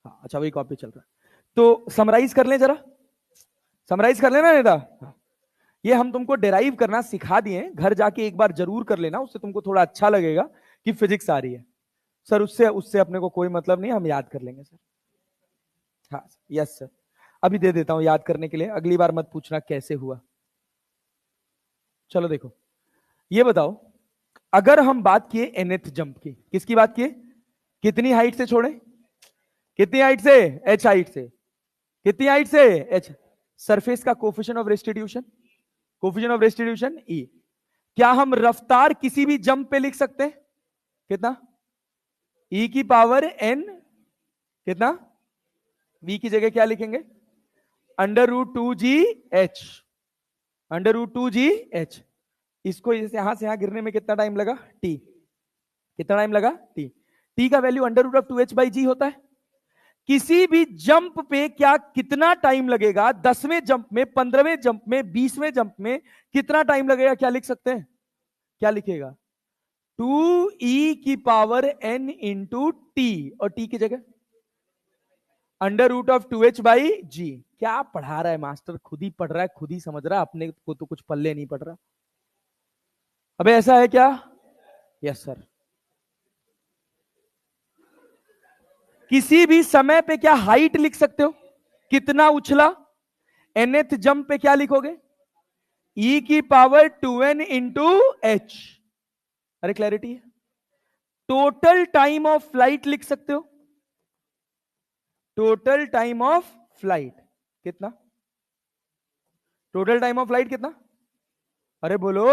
हाँ अच्छा, वही कॉपी चल रहा है, तो समराइज कर लें जरा, समराइज कर लेना नेता। हाँ। ये हम तुमको डेराइव करना सिखा दिए, घर जाके एक बार जरूर कर लेना, उससे तुमको थोड़ा अच्छा लगेगा कि फिजिक्स आ रही है। सर उससे उससे अपने को कोई मतलब नहीं, हम याद कर लेंगे सर। हाँ यस सर, अभी दे देता हूं याद करने के लिए, अगली बार मत पूछना कैसे हुआ। चलो देखो, ये बताओ, अगर हम बात किए nth जंप की, किसकी बात किए? कितनी हाइट से छोड़े? कितनी हाइट से? h हाइट से। कितनी हाइट से? h। सरफेस का coefficient of restitution, coefficient of restitution e। क्या हम रफ्तार किसी भी जंप पे लिख सकते हैं? कितना? e की पावर n, कितना? v की जगह क्या लिखेंगे? √2gh, √2gh। इसको यहां से यहां गिरने में कितना टाइम लगा? t। कितना टाइम लगा? t। t का वैल्यू √2h/g होता है। किसी भी जंप पे क्या कितना टाइम लगेगा? 10वें जंप में, 15वें जंप में, 20वें जंप में कितना टाइम लगेगा? क्या लिख सकते हैं? क्या लिखेगा? 2e⁻n इंटू टी, और t की जगह √2h/g। क्या पढ़ा रहा है मास्टर? खुद ही पढ़ रहा है, खुद ही समझ रहा है, अपने को तो कुछ पल्ले नहीं पड़ रहा। अबे ऐसा है क्या? Yes sir. किसी भी समय पे क्या हाइट लिख सकते हो? कितना उछला? nth जंप पे क्या लिखोगे? e⁻2n into h। अरे क्लैरिटी है। टोटल टाइम ऑफ फ्लाइट लिख सकते हो? टोटल टाइम ऑफ फ्लाइट कितना? टोटल टाइम ऑफ फ्लाइट कितना? अरे बोलो,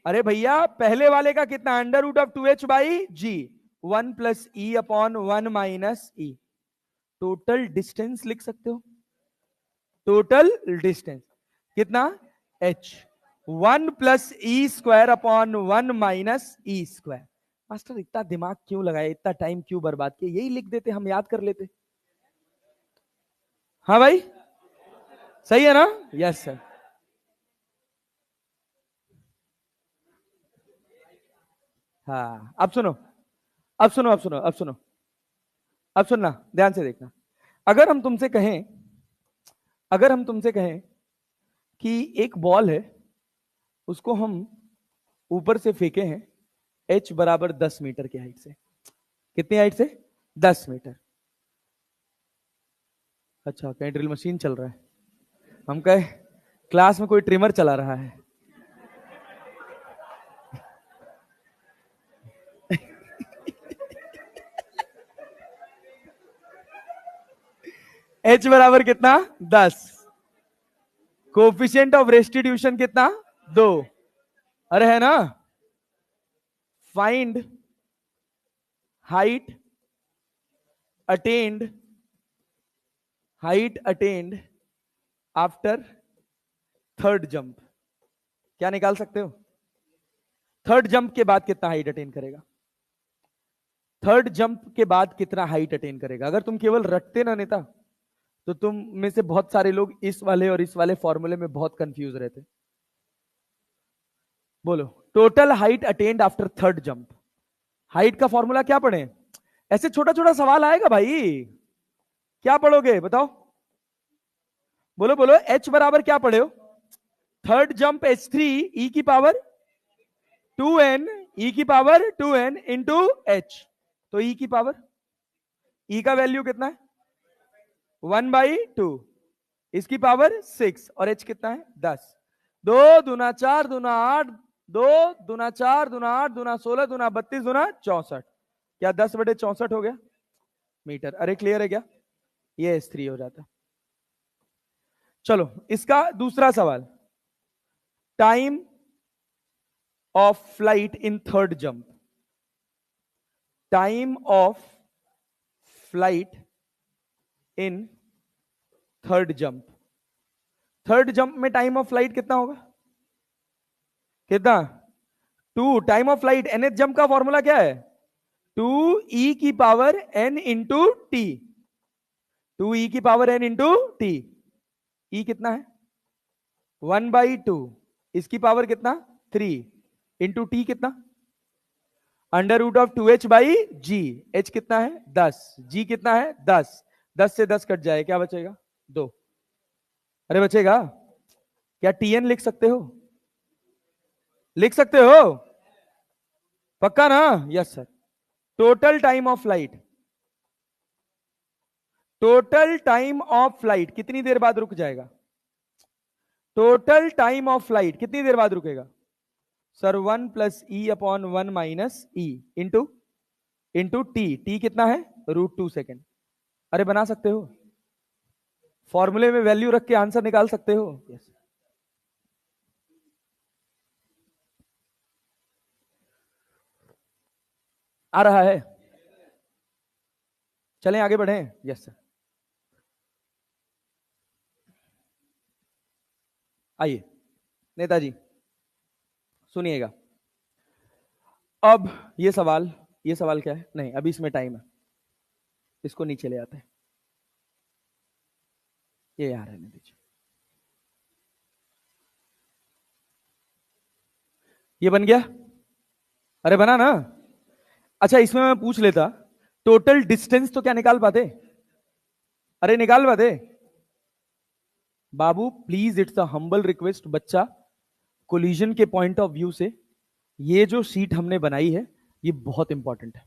अरे भैया पहले वाले का कितना? √2h/g, 1 + e/1 - e। Total distance लिख सकते हो? टोटल डिस्टेंस कितना? h, 1 + e²/1 - e²। मास्टर इतना दिमाग क्यों लगाए, इतना टाइम क्यों बर्बाद किया? यही लिख देते, हम याद कर लेते। हाँ भाई, सही है ना? Yes sir. हाँ अब सुनो, अब सुनो, अब सुनो, अब सुनो, अब सुनना ध्यान से देखना। अगर हम तुमसे कहें, अगर हम तुमसे कहें कि एक बॉल है, उसको हम ऊपर से फेंके हैं h बराबर 10 मीटर की हाइट से। कितनी हाइट से? 10 मीटर। अच्छा, कहीं ड्रिल मशीन चल रहा है? हम कहे क्लास में कोई ट्रिमर चला रहा है। h बराबर कितना? 10। कोफिशिएंट ऑफ रेस्टिट्यूशन कितना? 2। अरे है ना? Find height attend after third jump. क्या निकाल सकते हो? थर्ड जंप के बाद कितना हाइट अटेन करेगा? थर्ड जंप के बाद कितना हाइट अटेन करेगा? अगर तुम केवल रटते ना नेता, तो तुम में से बहुत सारे लोग इस वाले और इस वाले फॉर्मूले में बहुत कंफ्यूज रहते। बोलो, total height attend after third jump. Height का फॉर्मूला क्या पढ़े? ऐसे छोटा छोटा सवाल आएगा भाई, क्या पढ़ोगे बताओ? बोलो बोलो, h बराबर क्या पढ़े हो? थर्ड जंप h3 e की पावर 2n, e की पावर 2n इंटू h। तो e की पावर, e का वैल्यू कितना है? 1/2, इसकी पावर 6 और h कितना है? 10। 2 दूना 4 दूना 8, 2 दूना 4 दूना 8 दूना 16 दूना 32 दूना 64। क्या 10/64 हो गया मीटर? अरे क्लियर है क्या? ये S3 हो जाता। चलो इसका दूसरा सवाल, time of flight in third jump. Time of flight in third jump. Third jump में टाइम ऑफ फ्लाइट कितना होगा? कितना? 2। Time of flight nth jump का फॉर्मूला क्या है? 2e की power n into T. 2e की power n into T. e कितना है? 1/2, इसकी पावर कितना? 3 इंटू टी कितना? √2h/g। h कितना है? 10। g कितना है? 10। 10 से 10 कट जाए, क्या बचेगा? 2। अरे बचेगा क्या? tn लिख सकते हो? लिख सकते हो? पक्का ना? Yes sir. Total time of flight, total time of flight कितनी देर बाद रुक जाएगा? टोटल टाइम ऑफ फ्लाइट कितनी देर बाद रुकेगा? Sir 1 + e/1 - e into T कितना है? √2 सेकेंड। अरे बना सकते हो, फॉर्मूले में वैल्यू रख के आंसर निकाल सकते हो। यस। आ रहा है? चलें आगे बढ़े? Yes sir. आइए नेताजी सुनिएगा। अब ये सवाल क्या है? नहीं अभी इसमें टाइम है, इसको नीचे ले आते हैं। ये यार रहने दीजिए, ये बन गया? अरे बना ना? अच्छा इसमें मैं पूछ लेता, टोटल डिस्टेंस तो क्या निकाल पाते? अरे निकाल पाते? बाबू please, it's a humble request, बच्चा कोलिजन के पॉइंट ऑफ व्यू से ये जो सीट हमने बनाई है ये बहुत इंपॉर्टेंट है,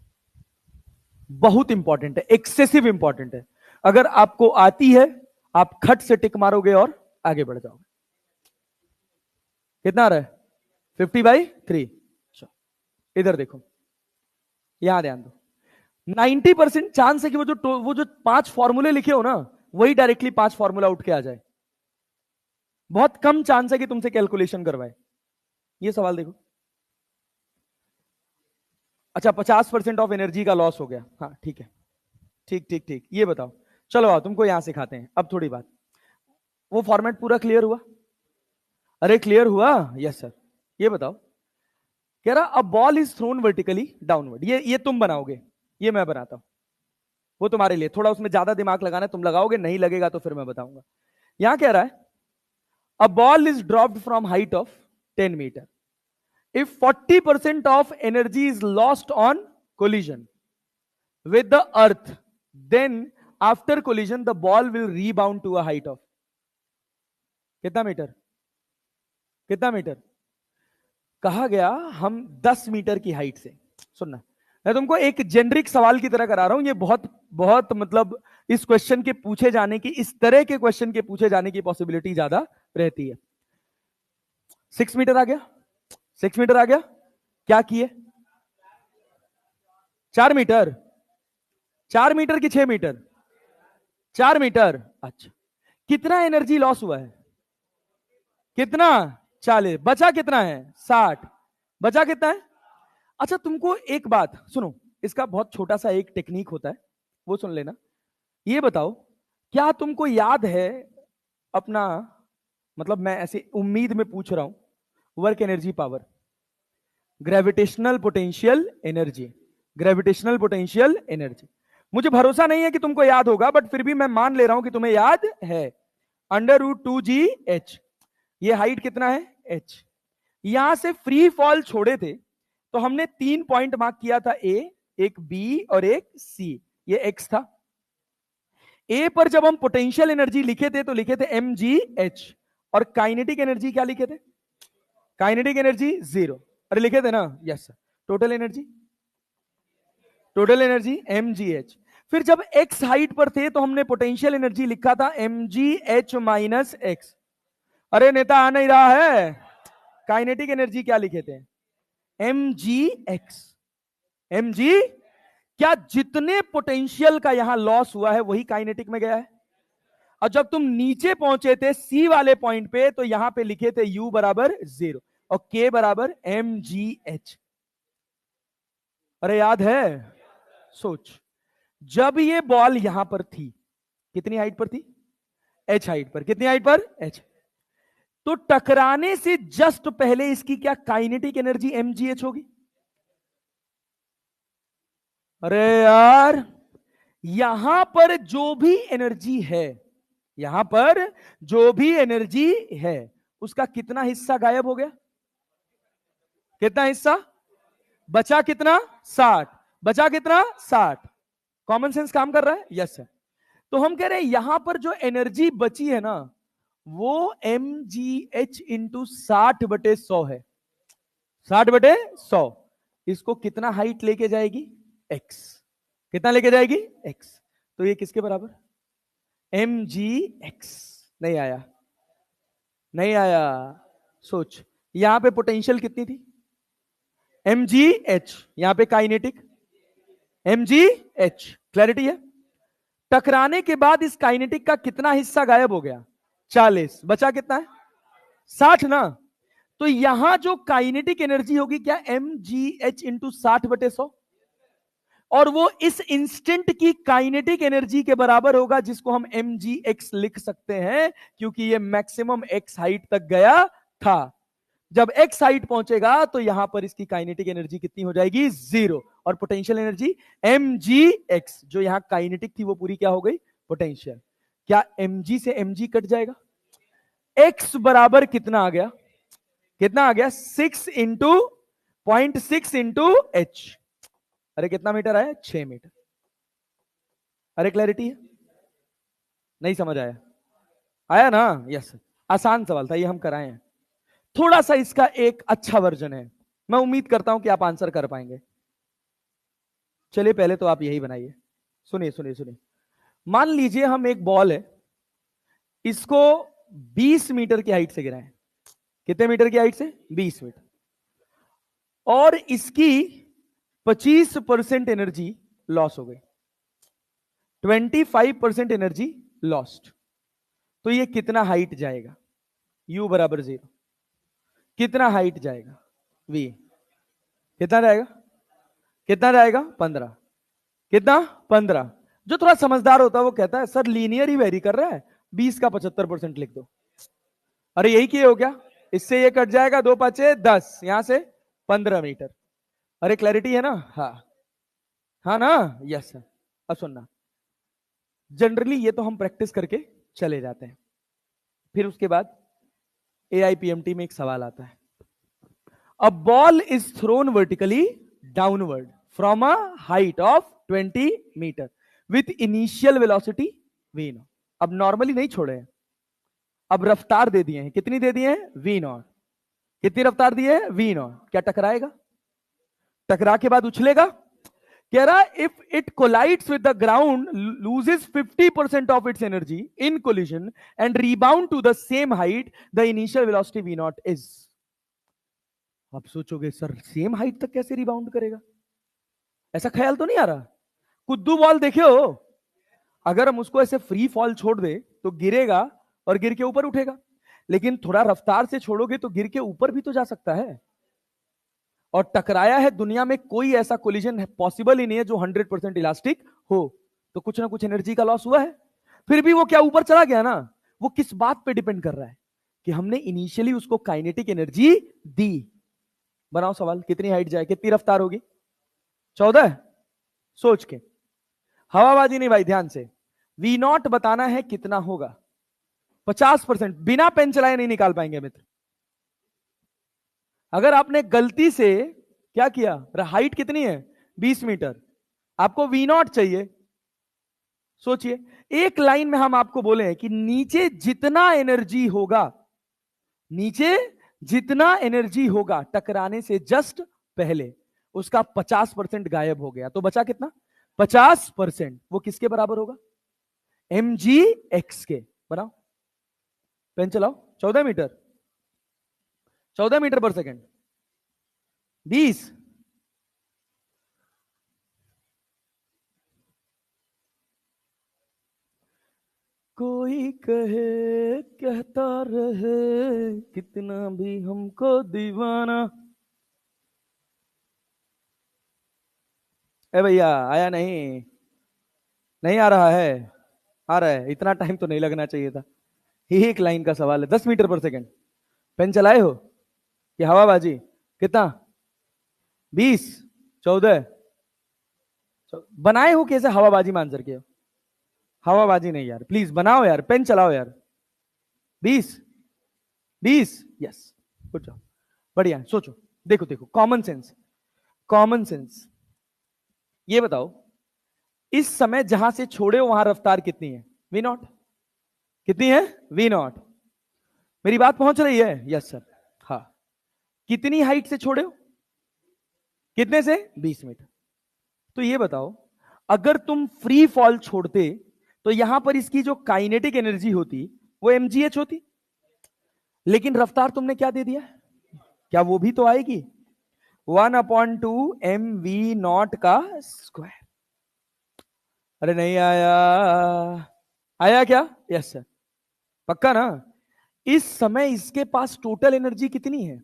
बहुत इंपॉर्टेंट है, एक्सेसिव इंपॉर्टेंट है। अगर आपको आती है, आप खट से टिक मारोगे और आगे बढ़ जाओगे। कितना आ रहा है? 50/3। इधर देखो, यहां ध्यान दो। 90% चांस है कि वो जो 5 फॉर्मूले लिखे हो ना, वही डायरेक्टली 5 फॉर्मूला उठ के आ जाए। बहुत कम चांस है कि तुमसे कैलकुलेशन करवाए। ये सवाल देखो। अच्छा 50% ऑफ एनर्जी का लॉस हो गया। हाँ ठीक है, ठीक ठीक ठीक। ये बताओ, चलो आओ तुमको यहां सिखाते हैं। अब थोड़ी बात, वो फॉर्मेट पूरा क्लियर हुआ? अरे क्लियर हुआ? Yes sir. ये बताओ, कह रहा अ ball is thrown vertically downward. ये तुम बनाओगे, ये मैं बनाता हूं। वो तुम्हारे लिए थोड़ा उसमें ज्यादा दिमाग लगाना है, तुम लगाओगे, नहीं लगेगा तो फिर मैं बताऊंगा। यहां कह रहा है a ball is dropped from height of 10 metre. If 40% of energy is lost on collision with the earth, then after collision the ball will rebound to a height of कितना मीटर? कितना मीटर कहा गया? हम 10 metre की height से। सुनना, मैं तुमको एक जेनरिक सवाल की तरह करा रहा हूं। ये बहुत बहुत मतलब इस क्वेश्चन के पूछे जाने की, इस तरह के क्वेश्चन के पूछे जाने की पॉसिबिलिटी ज्यादा रहती है। 6 मीटर आ गया? 6 मीटर आ गया? क्या किए? 4 मीटर? 4 मीटर की 6 मीटर? 4 मीटर। अच्छा, कितना एनर्जी लॉस हुआ है? कितना? 40। बचा कितना है? 60। बचा कितना है? अच्छा तुमको एक बात सुनो, इसका बहुत छोटा सा एक टेक्निक होता है, वो सुन लेना। ये बताओ, क्या तुमको याद है अपना, मतलब मैं ऐसे उम्मीद में पूछ रहा हूं, work energy power, gravitational potential energy, gravitational potential energy. मुझे भरोसा नहीं है कि तुमको याद होगा, बट फिर भी मैं मान ले रहा हूं कि तुम्हें याद है। √2GH। ये हाइट कितना है? h। यहां से फ्री फॉल छोड़े थे तो हमने 3 पॉइंट मार्क किया था, ए, एक बी और एक सी। ये एक्स था। ए पर जब हम पोटेंशियल एनर्जी लिखे थे तो लिखे थे mgh, और काइनेटिक एनर्जी क्या लिखे थे? Kinetic energy 0। अरे लिखे थे ना? Yes sir. Total energy, total energy mgh। फिर जब x हाइट पर थे तो हमने पोटेंशियल एनर्जी लिखा था mgh माइनस x। अरे नेता आ नहीं रहा है। काइनेटिक एनर्जी क्या लिखे थे? mgx। mg, क्या जितने पोटेंशियल का यहां लॉस हुआ है वही काइनेटिक में गया है? और जब तुम नीचे पहुंचे थे सी वाले पॉइंट पे तो यहां पे लिखे थे u बराबर 0 और k बराबर mgh। अरे याद है? सोच, जब ये बॉल यहां पर थी, कितनी हाइट पर थी? h हाइट पर। कितनी हाइट पर? h। तो टकराने से जस्ट पहले इसकी क्या काइनेटिक एनर्जी mgh होगी? अरे यार, यहां पर जो भी एनर्जी है, यहां पर जो भी एनर्जी है, उसका कितना हिस्सा गायब हो गया? कितना हिस्सा बचा? कितना? 60। बचा कितना? 60। कॉमन सेंस काम कर रहा है? Yes sir. तो हम कह रहे हैं यहां पर जो एनर्जी बची है ना, वो mgh इंटू 60/100 है। 60/100। इसको कितना हाइट लेके जाएगी? x। कितना लेके जाएगी? x। तो ये किसके बराबर? mgx। नहीं आया? नहीं आया? सोच, यहां पे पोटेंशियल कितनी थी? mgh। यहां पे काइनेटिक mgh। क्लैरिटी है? टकराने के बाद इस काइनेटिक का कितना हिस्सा गायब हो गया? 40। बचा कितना है? 60 ना? तो यहां जो काइनेटिक एनर्जी होगी क्या mgh इंटू 60/100, और वो इस इंस्टेंट की काइनेटिक एनर्जी के बराबर होगा, जिसको हम mgx लिख सकते हैं, क्योंकि ये मैक्सिमम x हाइट तक गया था। जब x हाइट पहुंचेगा तो यहां पर इसकी काइनेटिक एनर्जी कितनी हो जाएगी? 0। और पोटेंशियल एनर्जी mgx, जो यहां काइनेटिक थी वो पूरी क्या हो गई? पोटेंशियल। क्या mg से mg कट जाएगा? x बराबर कितना आ गया? कितना आ गया? 6 इंटू 0.6 इंटू h। अरे कितना मीटर आया? 6 मीटर। अरे क्लैरिटी है? नहीं समझ आया? आया ना? यस। आसान सवाल था ये, हम कराए हैं। थोड़ा सा इसका एक अच्छा वर्जन है, मैं उम्मीद करता हूं कि आप आंसर कर पाएंगे। चलिए पहले तो आप यही बनाइए। सुनिए सुनिए सुनिए। मान लीजिए हम एक बॉल है, इसको 20 मीटर की हाइट से गिराएं। कितने मीटर की हाइट से? 20 मीटर। और इसकी 25% एनर्जी लॉस हो गई, 25% एनर्जी लॉस्ट। तो ये कितना हाइट जाएगा? u बराबर 0। कितना हाइट जाएगा? v। कितना जाएगा? कितना जाएगा? 15। कितना? 15। जो थोड़ा समझदार होता है वो कहता है सर लीनियर ही वेरी कर रहा है, 20 का 75% लिख दो। अरे यही किए हो क्या? इससे ये कट जाएगा, 2 5 10, यहां से 15 मीटर। अरे क्लैरिटी है ना? हाँ हाँ ना? Yes sir. अब सुनना, जनरली ये तो हम प्रैक्टिस करके चले जाते हैं, फिर उसके बाद AIPMT में एक सवाल आता है। A ball is thrown vertically downward from a height of 20 metre with initial velocity v0। अब नॉर्मली नहीं छोड़े हैं, अब रफ्तार दे दिए हैं। कितनी दे दिए हैं? v0। कितनी रफ्तार दी है? v0। क्या टकराएगा? टकरा के बाद उछलेगा? कह रहा if it collides with the ground loses 50% of its energy in collision and rebound to the same height the initial velocity v0 is. आप सोचोगे सर सेम हाइट तक कैसे रिबाउंड करेगा? ऐसा ख्याल तो नहीं आ रहा? कुद्दू बॉल देखे हो? अगर हम उसको ऐसे फ्री फॉल छोड़ दे तो गिरेगा और गिर के ऊपर उठेगा, लेकिन थोड़ा रफ्तार से छोड़ोगे तो गिर के ऊपर भी तो जा सकता है। और टकराया है, दुनिया में कोई ऐसा कोलिजन पॉसिबल ही नहीं है जो 100% इलास्टिक हो, तो कुछ ना कुछ एनर्जी का लॉस हुआ है। फिर भी वो क्या ऊपर चला गया ना, वो किस बात पे डिपेंड कर रहा है कि हमने इनिशियली उसको काइनेटिक एनर्जी दी। बनाओ सवाल, कितनी हाइट जाए, कितनी रफ्तार होगी? 14। सोच के, हवाबाजी नहीं भाई, ध्यान से। वी नॉट बताना है कितना होगा। 50%, बिना पेन चलाए नहीं निकाल पाएंगे मित्र। अगर आपने गलती से क्या किया, हाइट कितनी है 20 मीटर, आपको वी नॉट चाहिए। सोचिए, एक लाइन में हम आपको बोले हैं कि नीचे जितना एनर्जी होगा, नीचे जितना एनर्जी होगा टकराने से जस्ट पहले, उसका 50% गायब हो गया, तो बचा कितना? 50%। वो किसके बराबर होगा? mgx के। बनाओ, पेन चलाओ। 14 मीटर, 14 मीटर पर सेकेंड, 20। कोई कहे कहता रहे, कितना भी हमको दीवाना। ए भैया, आया नहीं? नहीं आ रहा है? आ रहा है, इतना टाइम तो नहीं लगना चाहिए था। एक लाइन का सवाल है, 10 मीटर पर सेकेंड। पेन चलाए हो कि हवाबाजी? कितना? 20, 14। बनाए हो कैसे हवाबाजी में आंसर किया? हवाबाजी नहीं यार, प्लीज बनाओ यार, पेन चलाओ यार। 20, 20, यस, गुड जॉब, बढ़िया। सोचो, देखो देखो, कॉमन सेंस, कॉमन सेंस। ये बताओ, इस समय जहां से छोड़े हो वहां रफ्तार कितनी है? V nought. कितनी है? V nought. मेरी बात पहुंच रही है? Yes sir. हाँ, कितनी हाइट से छोड़े हो? कितने से? 20 मीटर। तो ये बताओ, अगर तुम फ्री फॉल छोड़ते तो यहां पर इसकी जो काइनेटिक एनर्जी होती वो mgh होती, लेकिन रफ्तार तुमने क्या दे दिया? क्या वो भी तो आएगी? 1/2 mv0 का स्क्वायर। अरे नहीं आया? आया क्या? यस सर, पक्का ना? इस समय इसके पास टोटल एनर्जी कितनी है?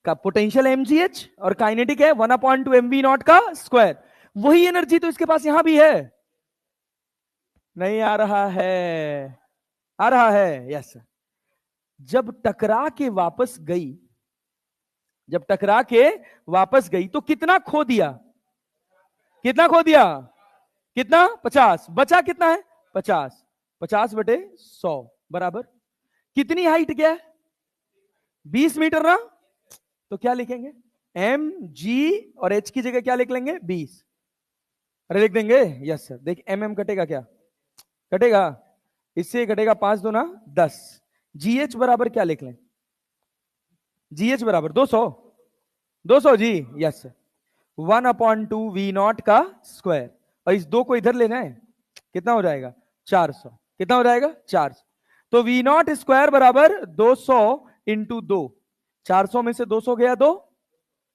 का पोटेंशियल mgh और काइनेटिक है 1/2 mv0 का स्क्वायर। वही एनर्जी तो इसके पास यहां भी है। नहीं आ रहा है? आ रहा है? Yes sir. जब टकरा के वापस गई, जब टकरा के वापस गई तो कितना खो दिया? कितना खो दिया? कितना? 50। बचा कितना है? 50। 50/100 बराबर कितनी हाइट क्या है? 20 मीटर ना? तो क्या लिखेंगे? एम जी और एच की जगह क्या लिख लेंगे? 20। अरे लिख देंगे? Yes sir. देख, एम कटेगा क्या? कटेगा, इससे कटेगा 5 2 ना 10। जीएच बराबर क्या लिख लें? जीएच बराबर 200। 200 जी, यस सर। 1/2 v0 का स्क्वायर, और इस 2 को इधर लेना है, कितना हो जाएगा? 400। कितना हो जाएगा? 400। तो v0 स्क्वायर बराबर 200 इंटू 2। 400 में से 200 गया 2,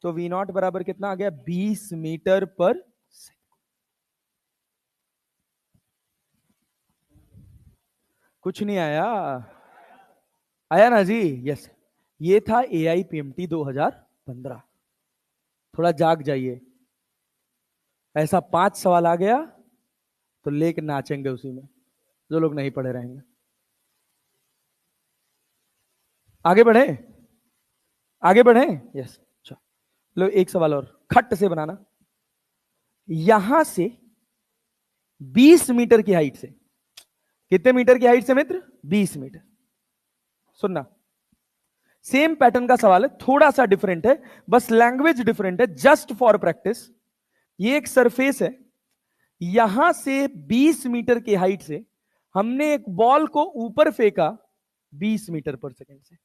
तो v0 बराबर कितना आ गया? 20 मीटर पर सेकंड। कुछ नहीं आया? आया ना जी? यस। ये था AIPMT 2015। थोड़ा जाग जाइए, ऐसा 5 सवाल आ गया तो लेके नाचेंगे उसी में, जो लोग नहीं पढ़े रहेंगे। आगे बढ़े? आगे बढ़े? यस। लो एक सवाल और खट से बनाना। यहां से 20 मीटर की हाइट से, कितने मीटर की हाइट से मित्र? 20 मीटर। सुनना, सेम पैटर्न का सवाल है, थोड़ा सा डिफरेंट है, बस लैंग्वेज डिफरेंट है, जस्ट फॉर प्रैक्टिस। ये एक सरफेस है, यहां से 20 मीटर की हाइट से हमने एक बॉल को ऊपर फेंका 20 मीटर पर सेकंड से।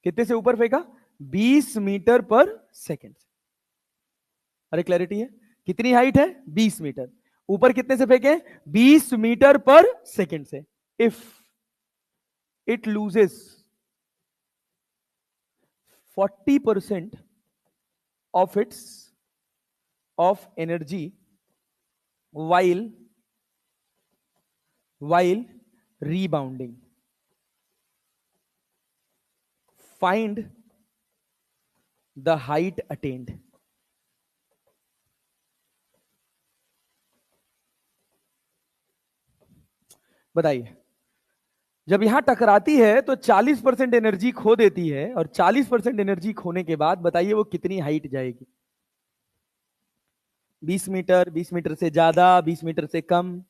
कितने से ऊपर फेंका? 20 मीटर पर सेकंड से। अरे क्लैरिटी है? कितनी हाइट है? 20 मीटर। ऊपर कितने से फेंके? 20 मीटर पर सेकंड से। If it loses 40% of its of energy while rebounding, find the height attend. बताइए, जब यहां टकराती है तो 40% एनर्जी खो देती है, और 40% एनर्जी खोने के बाद बताइए वो कितनी हाइट जाएगी? 20 मीटर, 20 मीटर से ज्यादा, 20 मीटर से कम?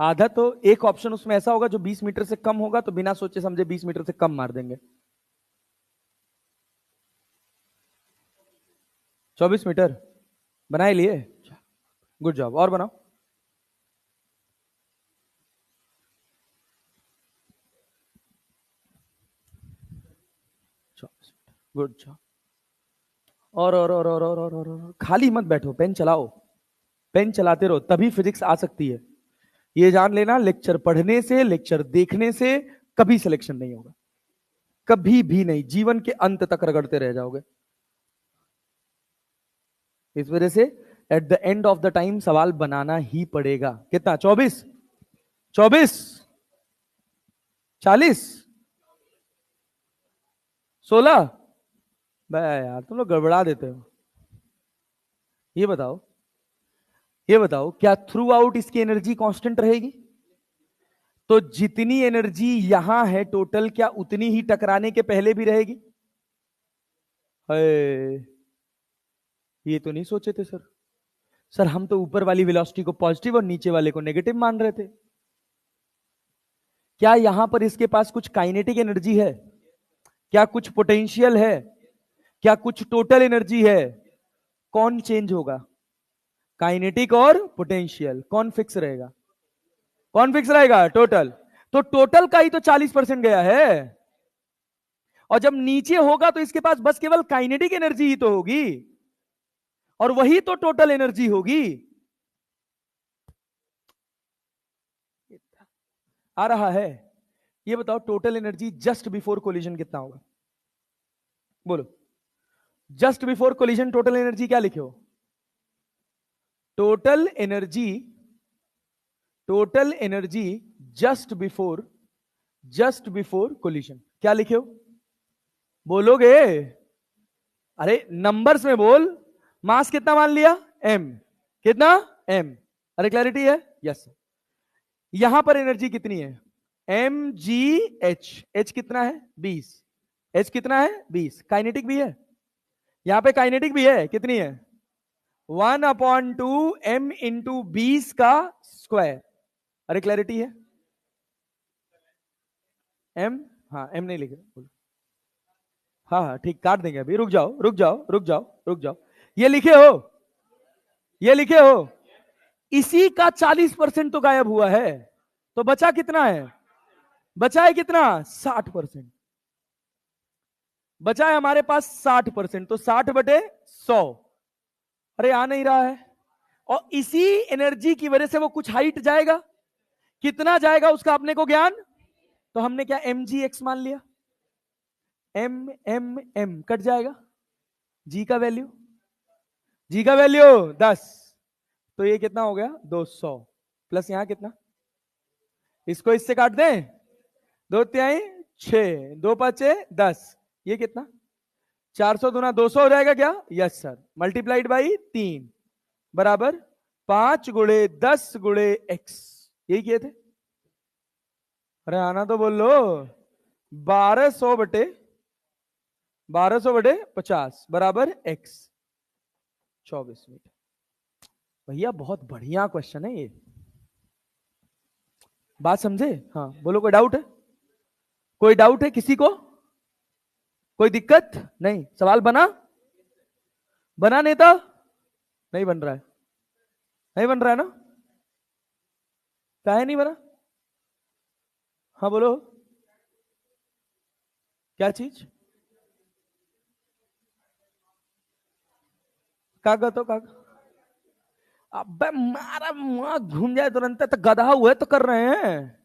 आधा। तो एक ऑप्शन उसमें ऐसा होगा जो 20 मीटर से कम होगा, तो बिना सोचे समझे 20 मीटर से कम मार देंगे। 24 मीटर बनाए लिए, गुड जॉब। और बनाओ। Good job. और खाली मत बैठो, पेन चलाओ। पेन चलाते रहो, तभी फिजिक्स आ सकती है। ये जान लेना, लेक्चर पढ़ने से, लेक्चर देखने से कभी सिलेक्शन नहीं होगा, कभी भी नहीं। जीवन के अंत तक रगड़ते रह जाओगे। इस वजह से at the end of the time सवाल बनाना ही पड़ेगा। कितना? 24, 24, 40, 16? यार तुम लोग गड़बड़ा देते हो। ये बताओ, ये बताओ, क्या थ्रू आउट इसकी एनर्जी कांस्टेंट रहेगी? तो जितनी एनर्जी यहां है टोटल, क्या उतनी ही टकराने के पहले भी रहेगी? ये तो नहीं सोचे थे सर। सर हम तो ऊपर वाली वेलोसिटी को पॉजिटिव और नीचे वाले को नेगेटिव मान रहे थे। क्या यहां पर इसके पास कुछ काइनेटिक एनर्जी है? क्या कुछ पोटेंशियल है? क्या कुछ टोटल एनर्जी है? कौन चेंज होगा? काइनेटिक और पोटेंशियल। कौन फिक्स रहेगा? कौन फिक्स रहेगा? टोटल। तो टोटल का ही तो 40% गया है, और जब नीचे होगा तो इसके पास बस केवल काइनेटिक एनर्जी ही तो होगी, और वही तो टोटल एनर्जी होगी। आ रहा है? ये बताओ, total energy just before collision कितना होगा? बोलो, just before collision total energy क्या लिखे हो? Total energy, total energy just before collision क्या लिखे हो? बोलोगे? अरे नंबर्स में बोल। मास कितना मान लिया? m। कितना? m। अरे क्लैरिटी है? यस। यहां पर एनर्जी कितनी है? mgh। h कितना है? 20। h कितना है? 20। काइनेटिक भी है, यहां पे काइनेटिक भी है। कितनी है? 1/2 m इंटू 20 का स्क्वायर। अरे क्लैरिटी है? m, हाँ m नहीं लिखे, हाँ हाँ ठीक, काट देंगे अभी। रुक जाओ, रुक जाओ, रुक जाओ, रुक जाओ। ये लिखे हो? ये लिखे हो? इसी का 40% तो गायब हुआ है, तो बचा कितना है? बचा है कितना? 60%। बचा है हमारे पास 60%, तो 60/100। अरे आ नहीं रहा है। और इसी एनर्जी की वजह से वो कुछ हाइट जाएगा। कितना जाएगा उसका अपने को ज्ञान। तो हमने क्या mgx मान लिया? m कट जाएगा। g का वैल्यू, g का वैल्यू 10, तो ये कितना हो गया? 200। प्लस यहां कितना? इसको इससे काट दें, 2×3 6, 2×5 10, ये कितना? 400 दूना 200 हो जाएगा क्या? Yes sir. मल्टीप्लाइड बाई 3 बराबर 5×10×x। यही किए थे। अरे आना तो बोल लो। 1200/50 बराबर x। 24 मीटर। भैया बहुत बढ़िया क्वेश्चन है ये, बात समझे? हाँ बोलो, कोई डाउट है? कोई डाउट है किसी को? कोई दिक्कत नहीं? सवाल बना? बना नेता? नहीं बन रहा है? नहीं बन रहा है ना? काहे नहीं बना? हाँ बोलो, क्या चीज? कागज तो कागज। अबे मारा मुंह घूम जाए तुरंत, तो गधा हुए तो कर रहे हैं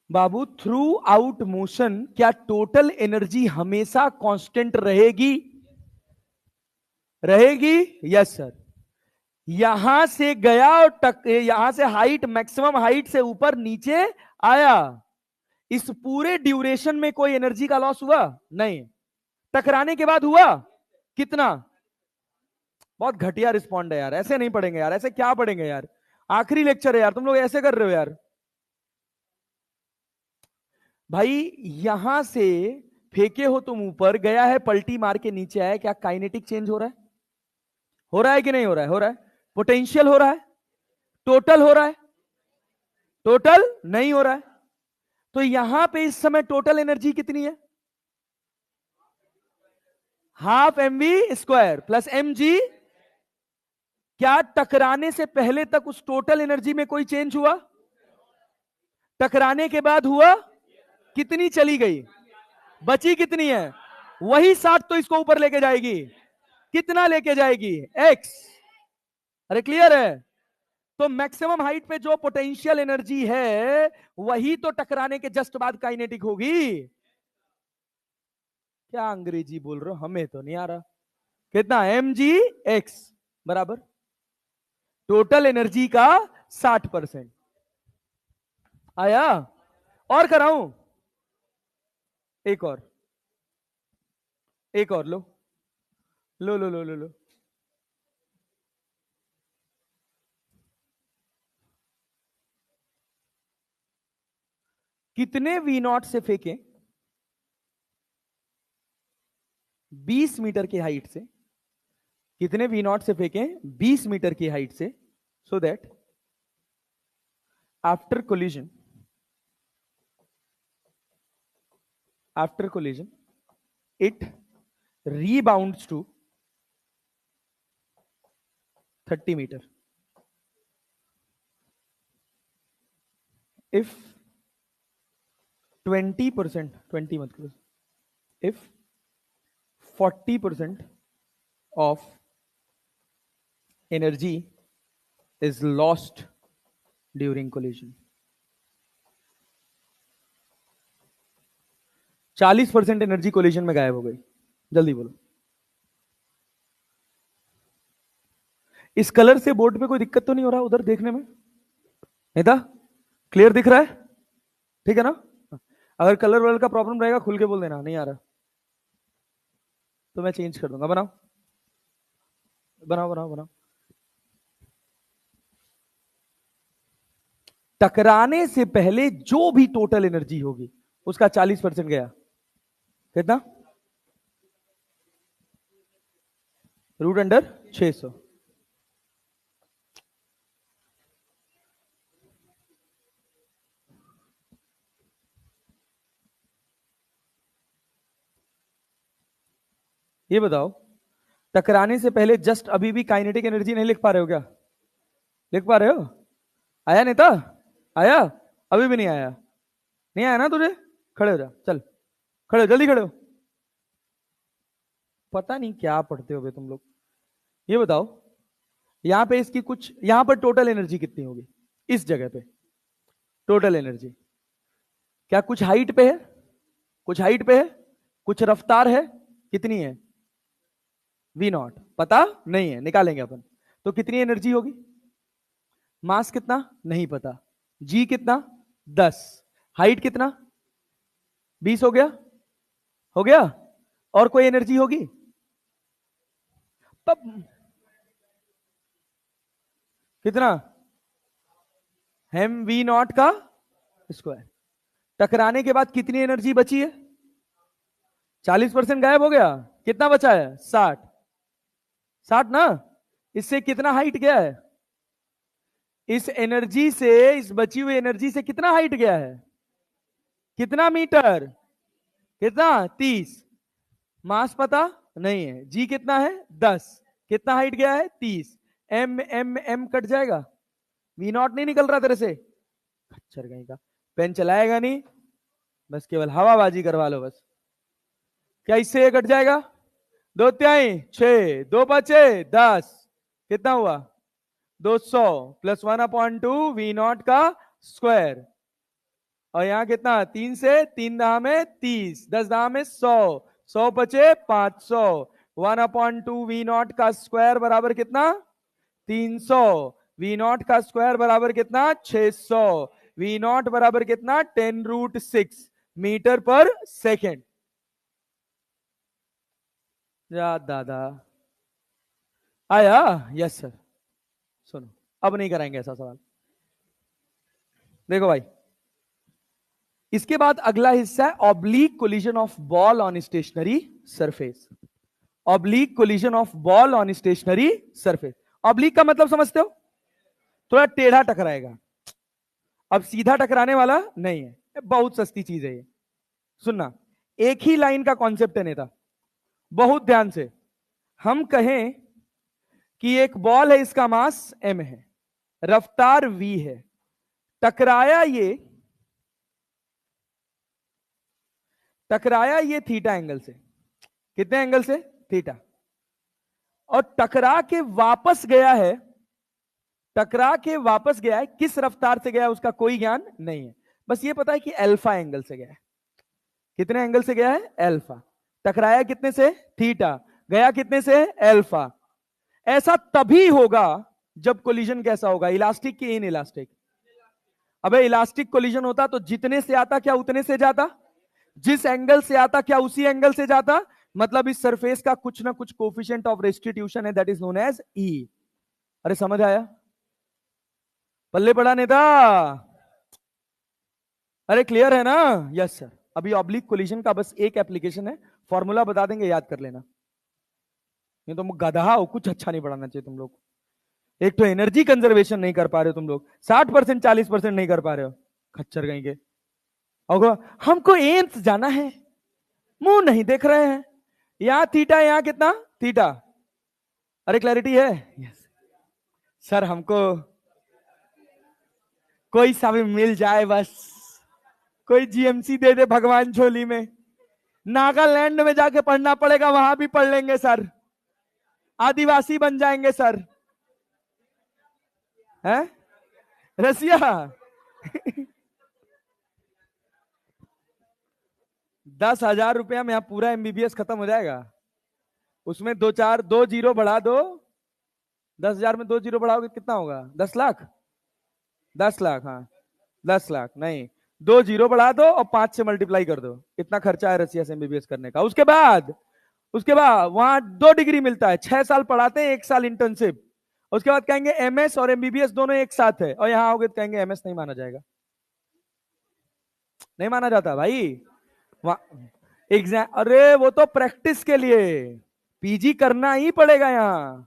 बाबू। थ्रू आउट मोशन क्या टोटल एनर्जी हमेशा कांस्टेंट रहेगी? रहेगी? Yes sir. यहां से गया और यहां से हाइट, मैक्सिमम हाइट से ऊपर नीचे आया। इस पूरे ड्यूरेशन में कोई एनर्जी का लॉस हुआ नहीं। टकराने के बाद हुआ कितना? बहुत घटिया रिस्पॉन्ड है यार, ऐसे नहीं पढ़ेंगे यार, ऐसे क्या पढ़ेंगे यार, आखिरी लेक्चर है यार, तुम लोग ऐसे कर रहे हो यार। भाई यहां से फेंके हो तुम ऊपर, गया है पलटी मार के नीचे आया, क्या काइनेटिक चेंज हो रहा है? हो रहा है कि नहीं हो रहा है? हो रहा है। पोटेंशियल हो रहा है? टोटल हो रहा है? टोटल नहीं हो रहा है। तो यहां पे इस समय टोटल एनर्जी कितनी है? Half M V square plus M G. क्या टकराने से पहले तक उस टोटल एनर्जी में कोई चेंज हुआ? टकराने के बाद हुआ? कितनी चली गई? बची कितनी है? वही 60 तो इसको ऊपर लेके जाएगी। कितना लेके जाएगी? एक्स। अरे क्लियर है? तो मैक्सिमम हाइट पे जो पोटेंशियल एनर्जी है वही तो टकराने के जस्ट बाद काइनेटिक होगी। क्या अंग्रेजी बोल रहे हो, हमें तो नहीं आ रहा। कितना? एम जी एक्स बराबर टोटल एनर्जी का 60%। आया? और कराऊं? एक और, एक और लो, लो लो लो लो लो। कितने वी नॉट से फेंके 20 मीटर की हाइट से? कितने वी नॉट से फेंके 20 मीटर की हाइट से, so that after collision, after collision it rebounds to 30 meter if 20%, 20 मत करो, if 40% of energy is lost during collision। 40% energy collision में गायब हो गई। जल्दी बोलो। इस कलर से बोर्ड पे कोई दिक्कत तो नहीं हो रहा उधर देखने में? नहीं था? क्लियर दिख रहा है? ठीक है ना? अगर कलर वलर का प्रॉब्लम रहेगा खुल के बोल देना, नहीं आ रहा तो मैं चेंज कर दूंगा। बनाओ बनाओ बनाओ बनाओ। टकराने से पहले जो भी टोटल एनर्जी होगी उसका 40% गया। कितना? Root under 600। ये बताओ, टकराने से पहले जस्ट अभी भी काइनेटिक एनर्जी नहीं लिख पा रहे हो क्या? लिख पा रहे हो? आया नेता? आया? अभी भी नहीं आया? नहीं आया ना तुझे? खड़े हो जा, चल खड़े हो, जल्दी खड़े हो। पता नहीं क्या पढ़ते हो बे तुम लोग। ये बताओ, यहां पे इसकी कुछ, यहां पर टोटल एनर्जी कितनी होगी इस जगह पे? टोटल एनर्जी क्या कुछ हाइट पे है? कुछ हाइट पे है, कुछ रफ्तार है, कितनी है? वी नॉट पता नहीं है, निकालेंगे अपन। तो कितनी एनर्जी होगी? मास कितना नहीं पता, जी कितना 10, हाइट कितना 20 हो गया, हो गया। और कोई एनर्जी होगी तब? कितना? एम वी नॉट का स्क्वायर। टकराने के बाद कितनी एनर्जी बची है? 40% गायब हो गया। कितना बचा है? 60। 60 ना? इससे कितना हाइट गया है? इस एनर्जी से, इस बची हुई एनर्जी से कितना हाइट गया है? कितना मीटर? कितना? 30। मास पता नहीं है, जी कितना है 10, कितना हाइट गया है 30। एम एम एम कट जाएगा, वी नॉट नहीं निकल रहा तेरे से। खच्चर कहीं का, पेन चलाएगा नहीं, बस केवल हवाबाजी करवा लो बस। क्या इससे ये कट जाएगा? 2 6, 2 5 10, कितना हुआ? 200 प्लस 1/2 वी नॉट का स्क्वायर। और यहां कितना? 3 से 3 दहा में 30, 10 दहा में 100, 100 बचे 500। 1/2 वी नॉट का स्क्वायर बराबर कितना? 300, वी नॉट का स्क्वायर बराबर कितना 600, वी नॉट बराबर कितना 10√6 मीटर पर सेकेंड। या दादा आया? Yes sir. सुनो, अब नहीं कराएंगे ऐसा सवाल। देखो भाई, इसके बाद अगला हिस्सा है oblique collision of ball on stationary surface. Oblique collision of ball on stationary surface. Oblique का मतलब समझते हो? थोड़ा टेढ़ा टकराएगा। अब सीधा टकराने वाला नहीं है, बहुत सस्ती चीज है ये। सुनना, एक ही लाइन का कॉन्सेप्ट है नेता, बहुत ध्यान से। हम कहें कि एक बॉल है, इसका मास m है, रफ्तार v है, टकराया ये थीटा एंगल से। कितने एंगल से? थीटा। और टकरा के वापस गया है, किस रफ्तार से गया है उसका कोई ज्ञान नहीं है, बस ये पता है कि अल्फा एंगल से गया है। कितने एंगल से गया है? अल्फा। टकराया कितने से? थीटा। गया कितने से? अल्फा। ऐसा तभी होगा जब कोलिजन कैसा होगा, इलास्टिक की इन इलास्टिक? अबे इलास्टिक कोलिजन होता तो जितने से आता क्या उतने से जाता, जिस एंगल से आता क्या उसी एंगल से जाता। मतलब इस सरफेस का कुछ ना कुछ कोफिशिएंट ऑफ रेस्टिट्यूशन है, दैट इज नोन एज ई। अरे समझ आया? पल्ले पड़ा नेता? अरे क्लियर है ना? Yes sir. अभी ऑब्लिक कोलिजन का बस एक एप्लीकेशन है, फॉर्मूला बता देंगे, याद कर लेना। ये तुम गधा हो, कुछ अच्छा नहीं पढ़ाना चाहिए तुम लोग। एक तो एनर्जी कंजर्वेशन नहीं कर पा रहे हो तुम लोग, 60% 40% नहीं कर पा रहे हो, खच्चर कहीं के। और हमको एम्स जाना है, मुंह नहीं देख रहे हैं, यहां थीटा, यहां कितना थीटा। अरे क्लैरिटी है? Yes sir. हमको कोई सा भी मिल जाए बस, कोई जीएमसी दे दे भगवान झोली में। नागालैंड में जाके पढ़ना पड़ेगा, वहां भी पढ़ लेंगे सर, आदिवासी बन जाएंगे सर। हैं? रसिया? 10,000 रुपया में आप पूरा एमबीबीएस खत्म हो जाएगा। उसमें दो जीरो बढ़ा दो, 10,000 में 2 जीरो बढ़ाओगे कितना होगा? 10 लाख। 10 लाख, हाँ 10 लाख नहीं, 2 जीरो बढ़ा दो और 5 से मल्टीप्लाई कर दो। इतना खर्चा है रसिया से एमबीबीएस करने का। उसके बाद वहां 2 डिग्री मिलता है, 6 साल पढ़ाते हैं, 1 साल इंटर्नशिप। उसके बाद कहेंगे एमएस और एमबीबीएस दोनों एक साथ है, और यहां आओगे तो कहेंगे एमएस नहीं माना जाएगा। नहीं माना जाता भाई एग्जाम। अरे वो तो प्रैक्टिस के लिए, पीजी करना ही पड़ेगा यहां,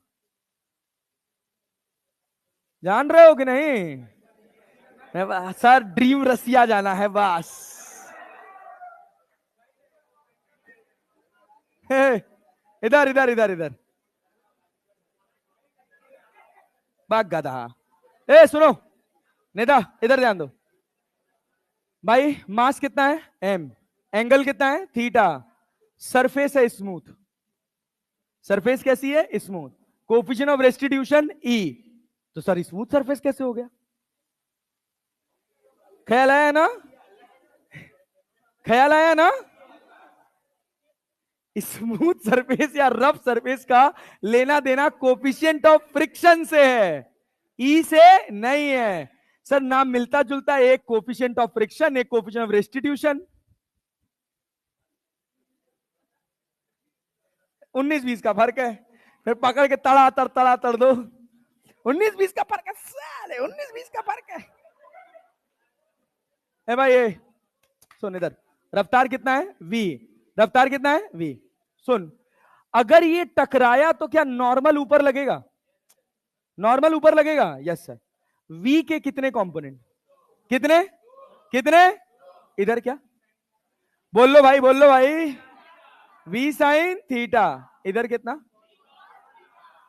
जान रहे हो कि नहीं? सर ड्रीम रसिया जाना है बस। इधर इधर इधर इधर भाग गधा। ए सुनो नेता, इधर ध्यान दो भाई। मास कितना है? एम। एंगल कितना है? थीटा। सरफेस है स्मूथ। सरफेस कैसी है? स्मूथ। कोफिशिएंट ऑफ रेस्टिट्यूशन ई। तो सर स्मूथ सरफेस कैसे हो गया? ख्याल आया ना? ख्याल आया ना? स्मूथ सरफेस या रफ सरफेस का लेना देना कोफिशिएंट ऑफ फ्रिक्शन से है, ई से नहीं है। सर नाम मिलता जुलता, एक कोफिशिएंट ऑफ फ्रिक्शन, एक कोफिशिएंट ऑफ रेस्टिट्यूशन। 19-20 का फर्क है, फिर पकड़ के तड़ा तड़ दो। 19-20 का फर्क है साले, 19-20 का फर्क है। ए भाई ये सुन इधर, रफ्तार कितना है? v। रफ्तार कितना है? v। सुन, अगर ये टकराया तो क्या नॉर्मल ऊपर लगेगा? नॉर्मल ऊपर लगेगा? Yes sir. v के कितने कंपोनेंट? कितने कितने? इधर क्या? बोल लो भाई, बोल लो भाई। v sine theta. इधर कितना?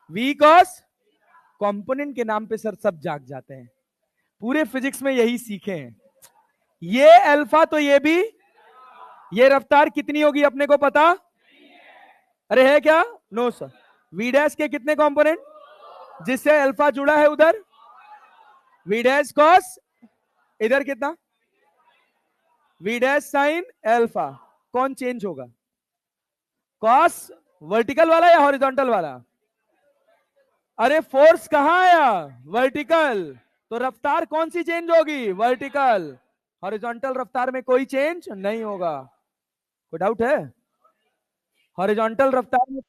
v cos. कंपोनेंट के नाम पे सर सब जाग जाते हैं, पूरे फिजिक्स में यही सीखे हैं। ये अल्फा तो ये भी। ये रफ्तार कितनी होगी अपने को पता? अरे है क्या? No sir. वी डैश के कितने कंपोनेंट, जिससे अल्फा जुड़ा है उधर? V dash cos. इधर कितना? V dash sine alpha. कौन चेंज होगा? कॉस वर्टिकल वाला या हॉरिजॉन्टल वाला? अरे फोर्स कहाँ आया? वर्टिकल। तो रफ्तार कौन सी चेंज होगी? वर्टिकल। हॉरिजॉन्टल रफ्तार में कोई चेंज नहीं होगा। कोई डाउट है? हॉरिजॉन्टल रफ्तार में